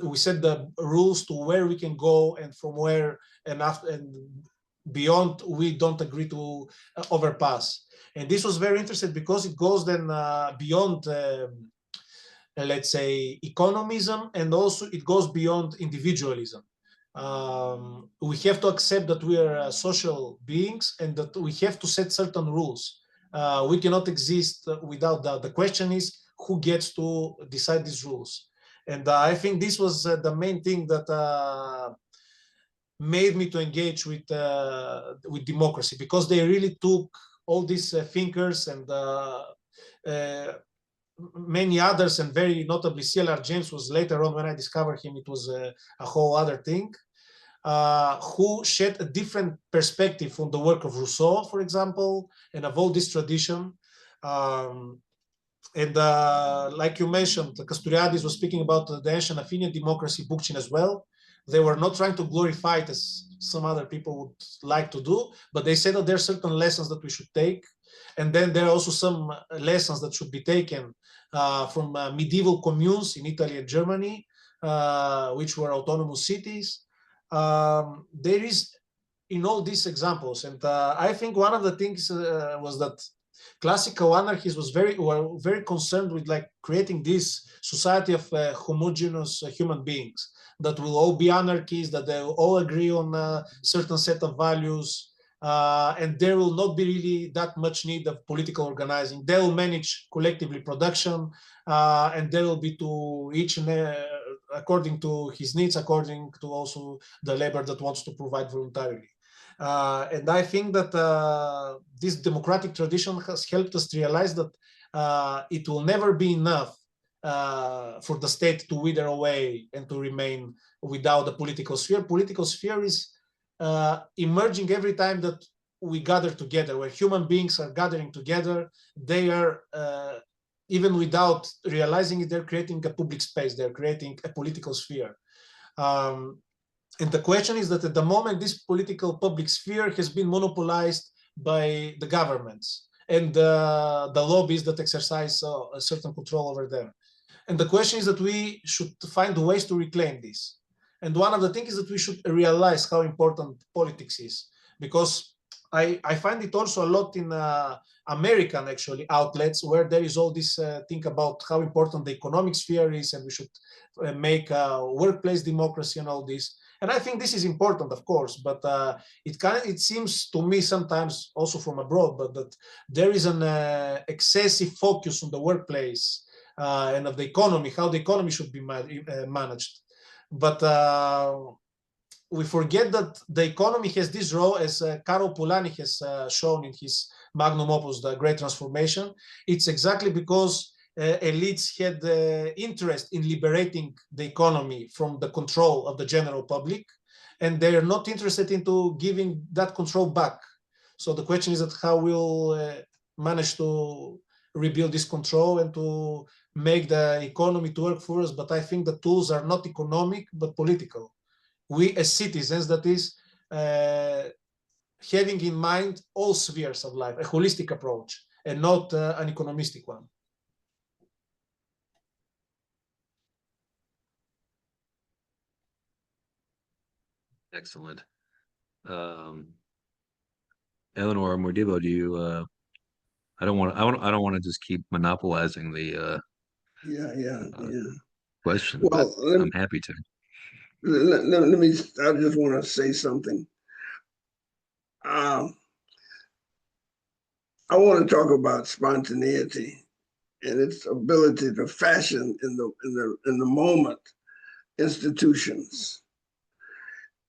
Speaker 2: we set the rules to where we can go, and from where and after and beyond we don't agree to overpass. And this was very interesting because it goes then beyond, let's say, economism, and also it goes beyond individualism. We have to accept that we are social beings and that we have to set certain rules. We cannot exist without that. The question is, who gets to decide these rules? And I think this was the main thing that made me to engage with democracy, because they really took all these thinkers and many others, and very notably CLR James was later on, when I discovered him, it was a whole other thing, who shed a different perspective on the work of Rousseau, for example, and of all this tradition. And like you mentioned, Castoriadis was speaking about the ancient Athenian democracy, Bookchin as well. They were not trying to glorify it as some other people would like to do, but they said that there are certain lessons that we should take. And then there are also some lessons that should be taken from medieval communes in Italy and Germany, which were autonomous cities. There is in all these examples. And I think one of the things was that classical anarchists were very concerned with like creating this society of homogeneous human beings that will all be anarchists, that they will all agree on a certain set of values, and there will not be really that much need of political organizing. They will manage collectively production, and there will be to each according to his needs, according to also the labor that wants to provide voluntarily. And I think that this democratic tradition has helped us realize that it will never be enough for the state to wither away and to remain without the political sphere. Political sphere is emerging every time that we gather together, where human beings are gathering together. They are, even without realizing it, they're creating a public space, they're creating a political sphere. And the question is that at the moment, this political public sphere has been monopolized by the governments and the lobbies that exercise a certain control over them. And the question is that we should find ways to reclaim this. And one of the things is that we should realize how important politics is, because I find it also a lot in American actually outlets, where there is all this thing about how important the economic sphere is, and we should make workplace democracy and all this. And I think this is important, of course, but it seems to me sometimes also from abroad, but that there is an excessive focus on the workplace and of the economy, how the economy should be managed. But we forget that the economy has this role, as Karol Polanyi has shown in his magnum opus, The Great Transformation. It's exactly because elites had interest in liberating the economy from the control of the general public, and they're not interested into giving that control back. So the question is that how we'll manage to rebuild this control and to make the economy to work for us. But I think the tools are not economic, but political. We as citizens, that is, having in mind all spheres of life, a holistic approach, and not an economistic one.
Speaker 3: Excellent. Eleanor, Modibo, do you? I don't want to just keep monopolizing the question. Well, I'm happy to.
Speaker 4: Let me. I just want to say something. I want to talk about spontaneity and its ability to fashion in the moment institutions.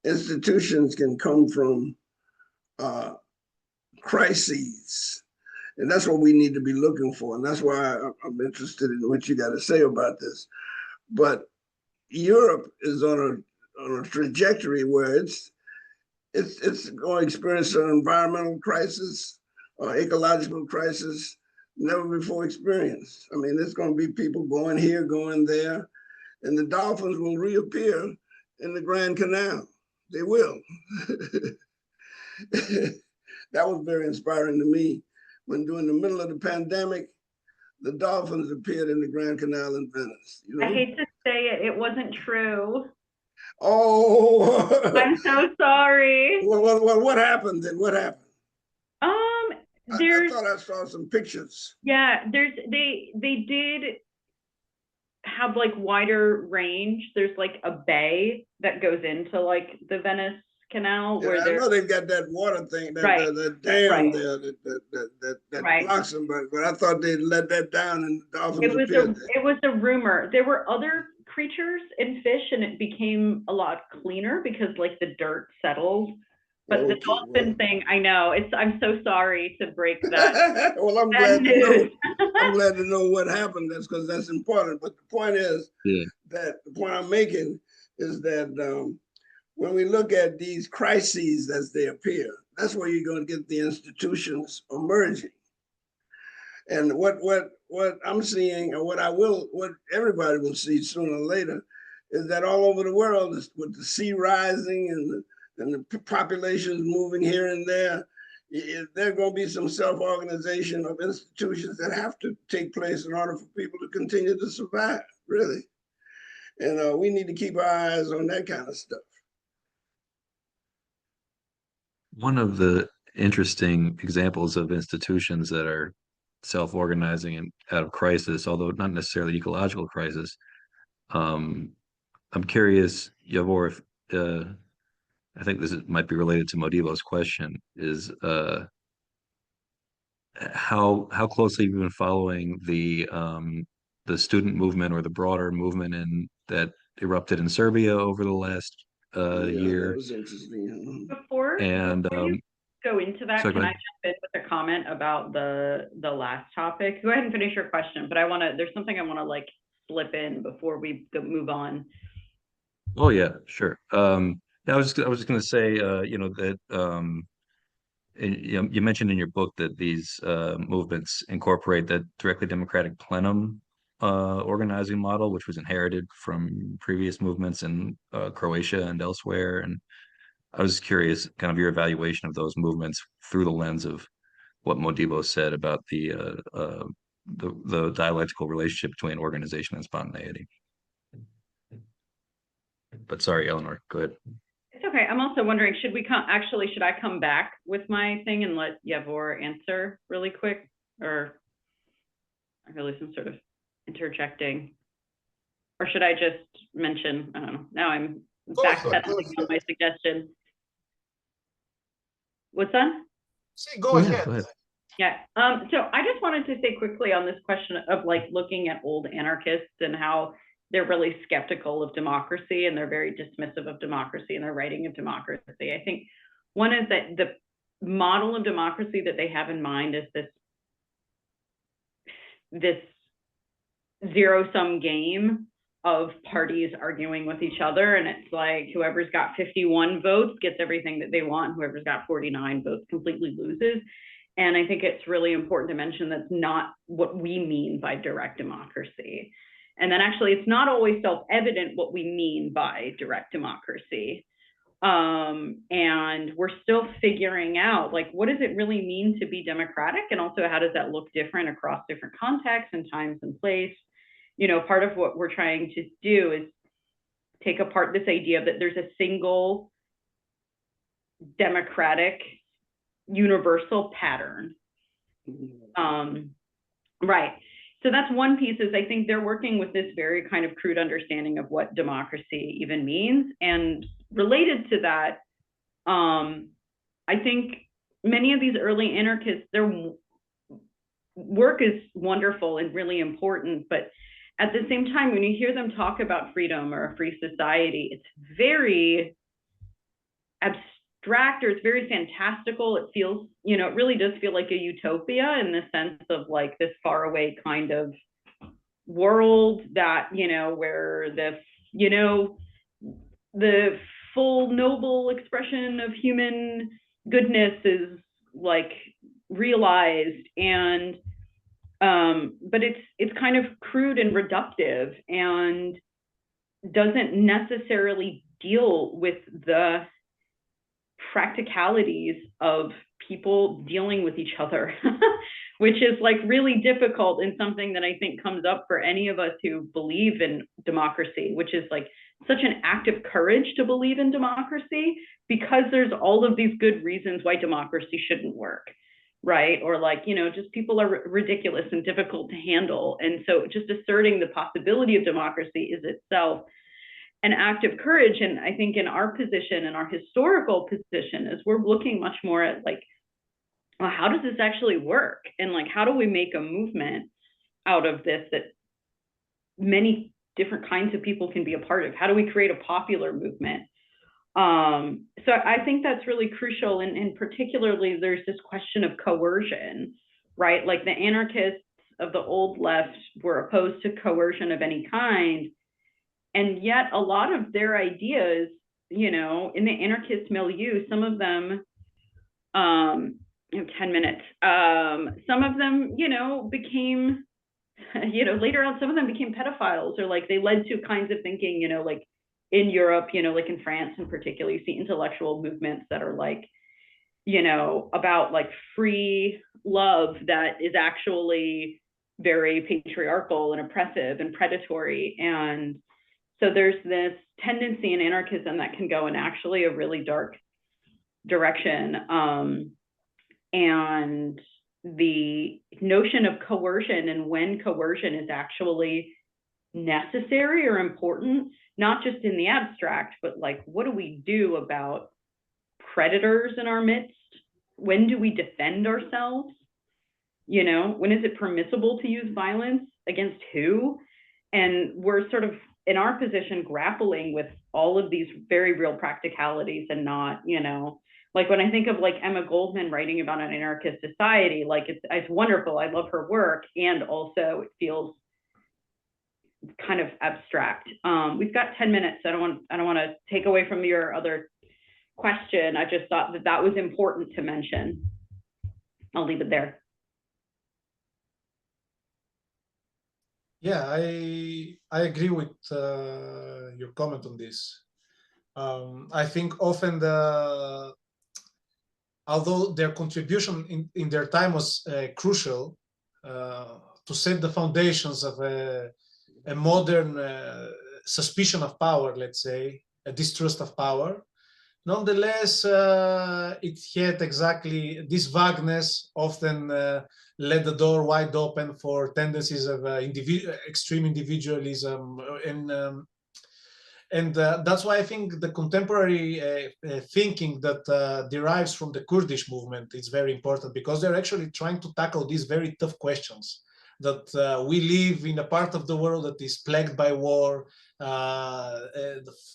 Speaker 4: Institutions can come from crises, and that's what we need to be looking for. And that's why I'm interested in what you got to say about this. But Europe is on a trajectory where it's going to experience an environmental crisis or ecological crisis never before experienced. I mean, there's going to be people going here, going there, and the dolphins will reappear in the Grand Canal. They will. that was very inspiring to me. When during the middle of the pandemic, the dolphins appeared in the Grand Canal in Venice. You know?
Speaker 5: I hate to say it, it wasn't true.
Speaker 4: Oh,
Speaker 5: I'm so sorry.
Speaker 4: what happened then? What happened? I
Speaker 5: There's
Speaker 4: thought I saw some pictures.
Speaker 5: yeah, they did have like wider range. There's like a bay that goes into like the Venice Canal
Speaker 4: Yeah,
Speaker 5: where
Speaker 4: I know they've got that water thing, that dam
Speaker 5: right.
Speaker 4: there that
Speaker 5: Right.
Speaker 4: blocks them, but I thought they'd let that down and the dolphins appeared there.
Speaker 5: It was a rumor. There were other creatures and fish, and it became a lot cleaner because like the dirt settled. But the dolphin thing, I know, I'm so sorry to break that.
Speaker 4: Well, I'm glad to know. I'm glad to know what happened. That's because that's important. But the point is that the point I'm making is that when we look at these crises as they appear, that's where you're going to get the institutions emerging. And what I'm seeing, or what everybody will see sooner or later, is that all over the world, with the sea rising and the populations moving here and there, there are going to be some self-organization of institutions that have to take place in order for people to continue to survive, really. And we need to keep our eyes on that kind of stuff.
Speaker 3: One of the interesting examples of institutions that are self-organizing and out of crisis, although not necessarily ecological crisis, I'm curious, Yavor, if I think might be related to Modibo's question, is how closely you've been following the student movement or the broader movement that erupted in Serbia over the last year.
Speaker 4: That was interesting.
Speaker 5: Before you go into that, can I jump in with a comment about the last topic? Go ahead and finish your question, but there's something I want to like slip in before we move on.
Speaker 3: Oh yeah, sure. I was just going to say, that you mentioned in your book that these movements incorporate that directly democratic plenum organizing model, which was inherited from previous movements in Croatia and elsewhere. And I was curious, kind of your evaluation of those movements through the lens of what Modibo said about the dialectical relationship between organization and spontaneity. But sorry, Eleanor, go ahead.
Speaker 5: It's okay. I'm also wondering, should I come back with my thing and let Yavor answer really quick, or really some sort of interjecting, or should I just mention? I don't know. Now I'm backpedaling on my suggestion. What's that?
Speaker 2: Go ahead. Go ahead.
Speaker 5: Yeah. So I just wanted to say quickly on this question of like looking at old anarchists and how they're really skeptical of democracy and they're very dismissive of democracy and their writing of democracy. I think one is that the model of democracy that they have in mind is this zero-sum game of parties arguing with each other, and it's like whoever's got 51 votes gets everything that they want, whoever's got 49 votes completely loses. And I think it's really important to mention that's not what we mean by direct democracy. And then actually, it's not always self-evident what we mean by direct democracy. And we're still figuring out, like, what does it really mean to be democratic? And also, how does that look different across different contexts and times and place? You know, part of what we're trying to do is take apart this idea that there's a single democratic universal pattern. Right. So that's one piece, is I think they're working with this very kind of crude understanding of what democracy even means. And related to that, I think many of these early anarchists, their work is wonderful and really important, but at the same time, when you hear them talk about freedom or a free society, it's very abstract, or it's very fantastical. It feels, you know, it really does feel like a utopia in the sense of like this faraway kind of world that, you know, where the full noble expression of human goodness is like realized. And but it's kind of crude and reductive and doesn't necessarily deal with the practicalities of people dealing with each other, which is like really difficult and something that I think comes up for any of us who believe in democracy, which is like such an act of courage to believe in democracy, because there's all of these good reasons why democracy shouldn't work, right? Or like, you know, just people are ridiculous and difficult to handle. And so just asserting the possibility of democracy is itself an act of courage. And I think in our position, in our historical position, is we're looking much more at like, well, how does this actually work? And like, how do we make a movement out of this that many different kinds of people can be a part of? How do we create a popular movement? So I think that's really crucial. And particularly there's this question of coercion, right? Like the anarchists of the old left were opposed to coercion of any kind. And yet a lot of their ideas, you know, in the anarchist milieu, some of them, 10 minutes, some of them, you know, became, you know, later on, some of them became pedophiles, or like they led to kinds of thinking, you know, like in Europe, you know, like in France in particular, you see intellectual movements that are like, you know, about like free love that is actually very patriarchal and oppressive and predatory. And so there's this tendency in anarchism that can go in actually a really dark direction. And the notion of coercion and when coercion is actually necessary or important, not just in the abstract, but like, what do we do about predators in our midst? When do we defend ourselves? You know, when is it permissible to use violence against who? And we're sort of in our position grappling with all of these very real practicalities, and not, you know, like when I think of like Emma Goldman writing about an anarchist society, like it's wonderful. I love her work. And also it feels kind of abstract. We've got 10 minutes. I don't want to take away from your other question. I just thought that that was important to mention. I'll leave it there.
Speaker 2: Yeah, I agree with your comment on this. I think often although their contribution in their time was crucial to set the foundations of a modern suspicion of power, let's say, a distrust of power, nonetheless, it had exactly this vagueness often led the door wide open for tendencies of extreme individualism. And that's why I think the contemporary thinking that derives from the Kurdish movement is very important, because they're actually trying to tackle these very tough questions. That we live in a part of the world that is plagued by war,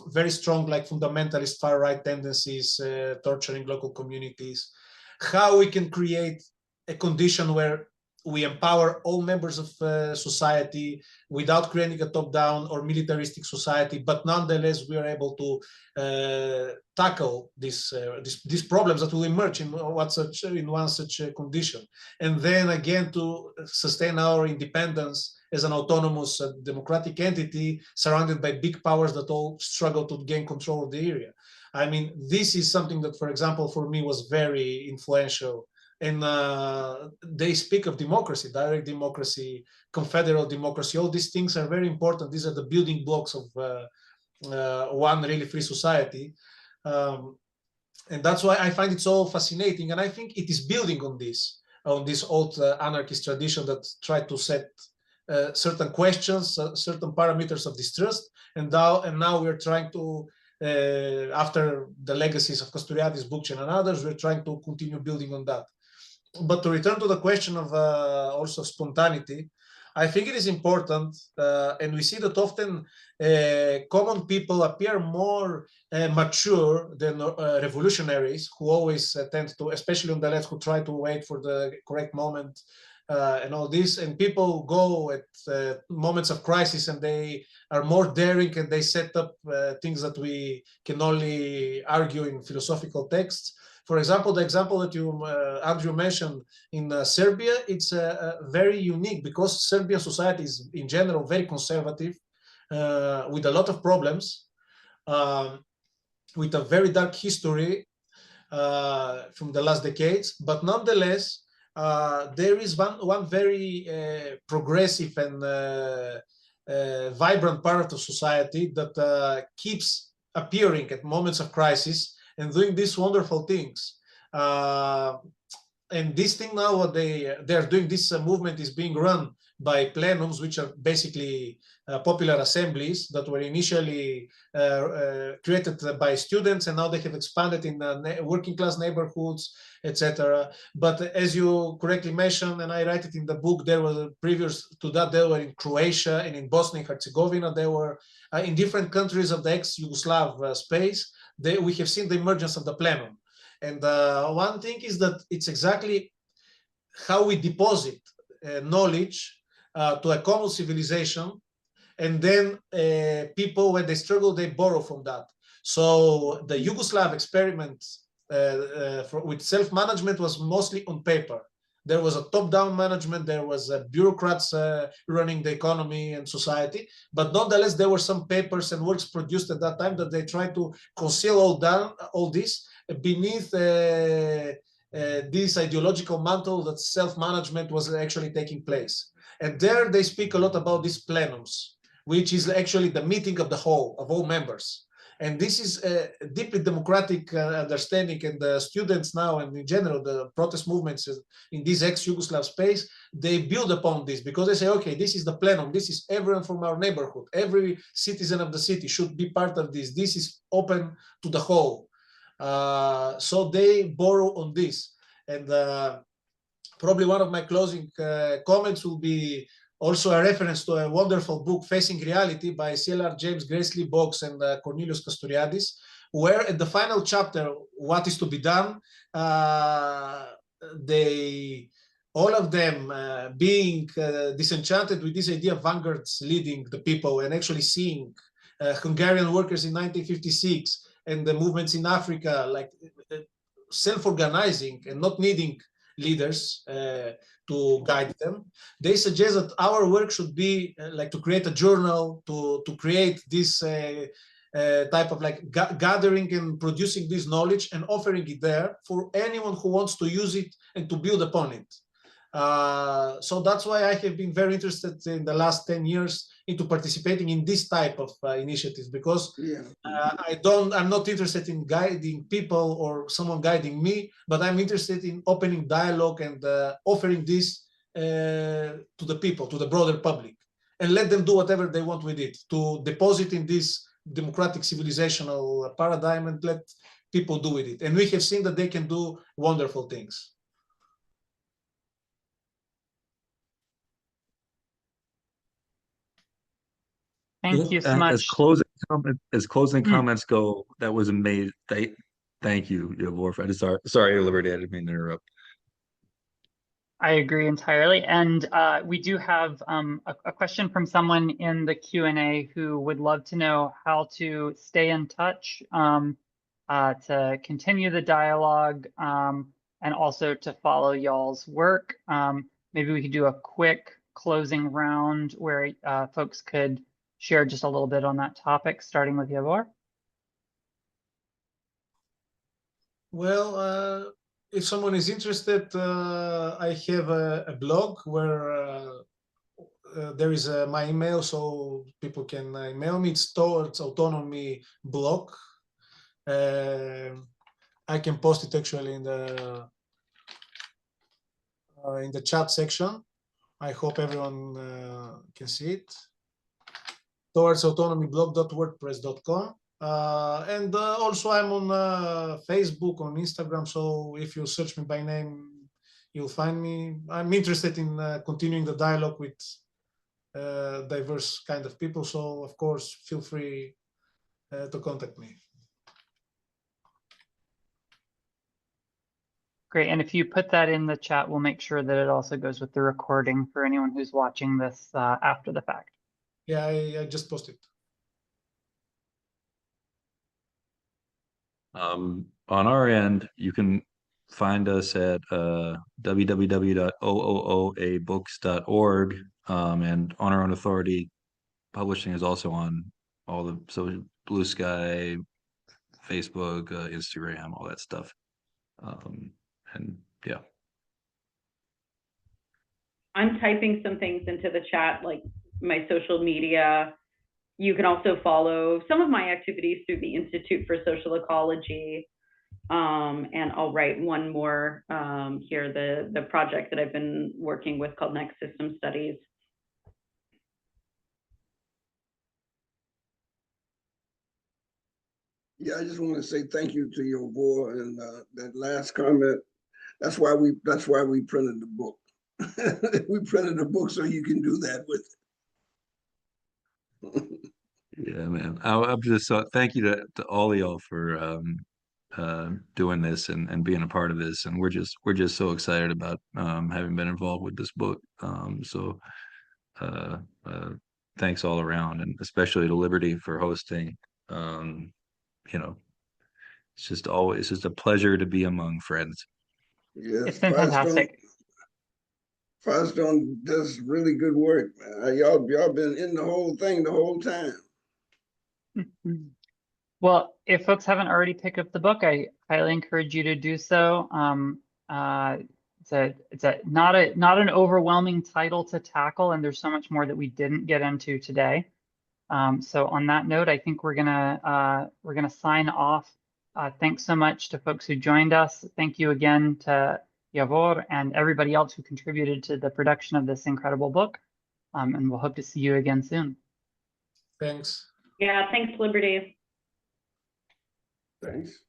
Speaker 2: very strong like fundamentalist far-right tendencies, torturing local communities. How we can create a condition where we empower all members of society without creating a top-down or militaristic society, but nonetheless we are able to tackle these problems that will emerge in one such condition, and then again to sustain our independence as an autonomous democratic entity surrounded by big powers that all struggle to gain control of the area. I mean, this is something that, for example, for me was very influential. And they speak of democracy, direct democracy, confederal democracy. All these things are very important. These are the building blocks of one really free society. And that's why I find it so fascinating. And I think it is building on this old anarchist tradition that tried to set certain questions, certain parameters of distrust. And now we're trying to, after the legacies of Castoriadis, Bookchin, and others, we're trying to continue building on that. But to return to the question of also spontaneity, I think it is important, and we see that often common people appear more mature than revolutionaries, who always tend to, especially on the left, who try to wait for the correct moment and all this. And people go at moments of crisis, and they are more daring, and they set up things that we can only argue in philosophical texts. For example, the example that you, Andrew, mentioned in Serbia, it's very unique, because Serbian society is in general very conservative, with a lot of problems, with a very dark history. from the last decades. But nonetheless, there is one very progressive and vibrant part of society that keeps appearing at moments of crisis and doing these wonderful things. And this thing now, what they're doing, this movement is being run by plenums, which are basically popular assemblies that were initially created by students, and now they have expanded in working class neighborhoods, etc. But as you correctly mentioned, and I write it in the book, there was previous to that, they were in Croatia and in Bosnia and Herzegovina. They were in different countries of the ex-Yugoslav space. We have seen the emergence of the plenum. And one thing is that it's exactly how we deposit knowledge to a common civilization, and then people, when they struggle, they borrow from that. So the Yugoslav experiment with self-management was mostly on paper. There was a top-down management, there was bureaucrats running the economy and society, but nonetheless, there were some papers and works produced at that time that they tried to conceal all this beneath this ideological mantle that self-management was actually taking place. And there they speak a lot about these plenums, which is actually the meeting of the whole, of all members. And this is a deeply democratic understanding, and the students now, and in general, the protest movements in this ex-Yugoslav space, they build upon this because they say, okay, this is the plenum, this is everyone from our neighborhood, every citizen of the city should be part of this, this is open to the whole. So they borrow on this. And probably one of my closing comments will be also a reference to a wonderful book, Facing Reality, by CLR James, Gracely Boggs, and Cornelius Castoriadis, where at the final chapter, What is to be done, all of them being disenchanted with this idea of vanguards leading the people, and actually seeing Hungarian workers in 1956 and the movements in Africa, like self-organizing and not needing leaders to guide them. They suggest that our work should be like to create a journal, to create this type of like gathering and producing this knowledge and offering it there for anyone who wants to use it and to build upon it. So that's why I have been very interested in the last 10 years into participating in this type of initiatives, because I'm not interested in guiding people or someone guiding me, but I'm interested in opening dialogue and offering this to the people, to the broader public, and let them do whatever they want with it, to deposit in this democratic civilizational paradigm and let people do with it. And we have seen that they can do wonderful things.
Speaker 1: Thank you so much.
Speaker 3: As closing comments go, that was amazing. Thank you, Yavor. Sorry, Liberty, I didn't mean to interrupt.
Speaker 1: I agree entirely. And we do have a question from someone in the Q&A who would love to know how to stay in touch, to continue the dialogue, and also to follow y'all's work. Maybe we could do a quick closing round where folks could share just a little bit on that topic, starting with Yavor.
Speaker 2: Well, if someone is interested, I have a blog where there is my email, so people can email me. It's Towards Autonomy blog. I can post it actually in the chat section. I hope everyone can see it. towardsautonomyblog.wordpress.com. And also I'm on Facebook, on Instagram, so if you search me by name, you'll find me. I'm interested in continuing the dialogue with diverse kind of people, so of course feel free to contact me.
Speaker 1: Great, and if you put that in the chat, we'll make sure that it also goes with the recording for anyone who's watching this after the fact.
Speaker 2: Yeah, I just posted.
Speaker 3: On our end, you can find us at www.oobooks.org, and On Our Own Authority Publishing is also on all the social, Blue Sky, Facebook, Instagram, all that stuff. And yeah.
Speaker 5: I'm typing some things into the chat, like my social media. You can also follow some of my activities through the Institute for Social Ecology. And I'll write one more here, the project that I've been working with called Next System Studies.
Speaker 4: Yeah, I just want to say thank you to Yavor, and that last comment. That's why we printed the book. We printed the book so you can do that with it.
Speaker 3: Yeah, man. I'm just thank you to all of y'all for doing this and being a part of this. And we're just so excited about having been involved with this book. So thanks all around, and especially to Liberty for hosting. You know, it's just a pleasure to be among friends.
Speaker 4: Yes,
Speaker 1: It's been fantastic.
Speaker 4: Firestone does really good work, man. Y'all been in the whole thing the whole time.
Speaker 1: Well, if folks haven't already picked up the book, I highly encourage you to do so. It's not an overwhelming title to tackle, and there's so much more that we didn't get into today. So on that note, I think we're gonna sign off. Thanks so much to folks who joined us. Thank you again to Yavor and everybody else who contributed to the production of this incredible book. And we'll hope to see you again soon.
Speaker 2: Thanks.
Speaker 5: Yeah, thanks, Liberty.
Speaker 4: Thanks.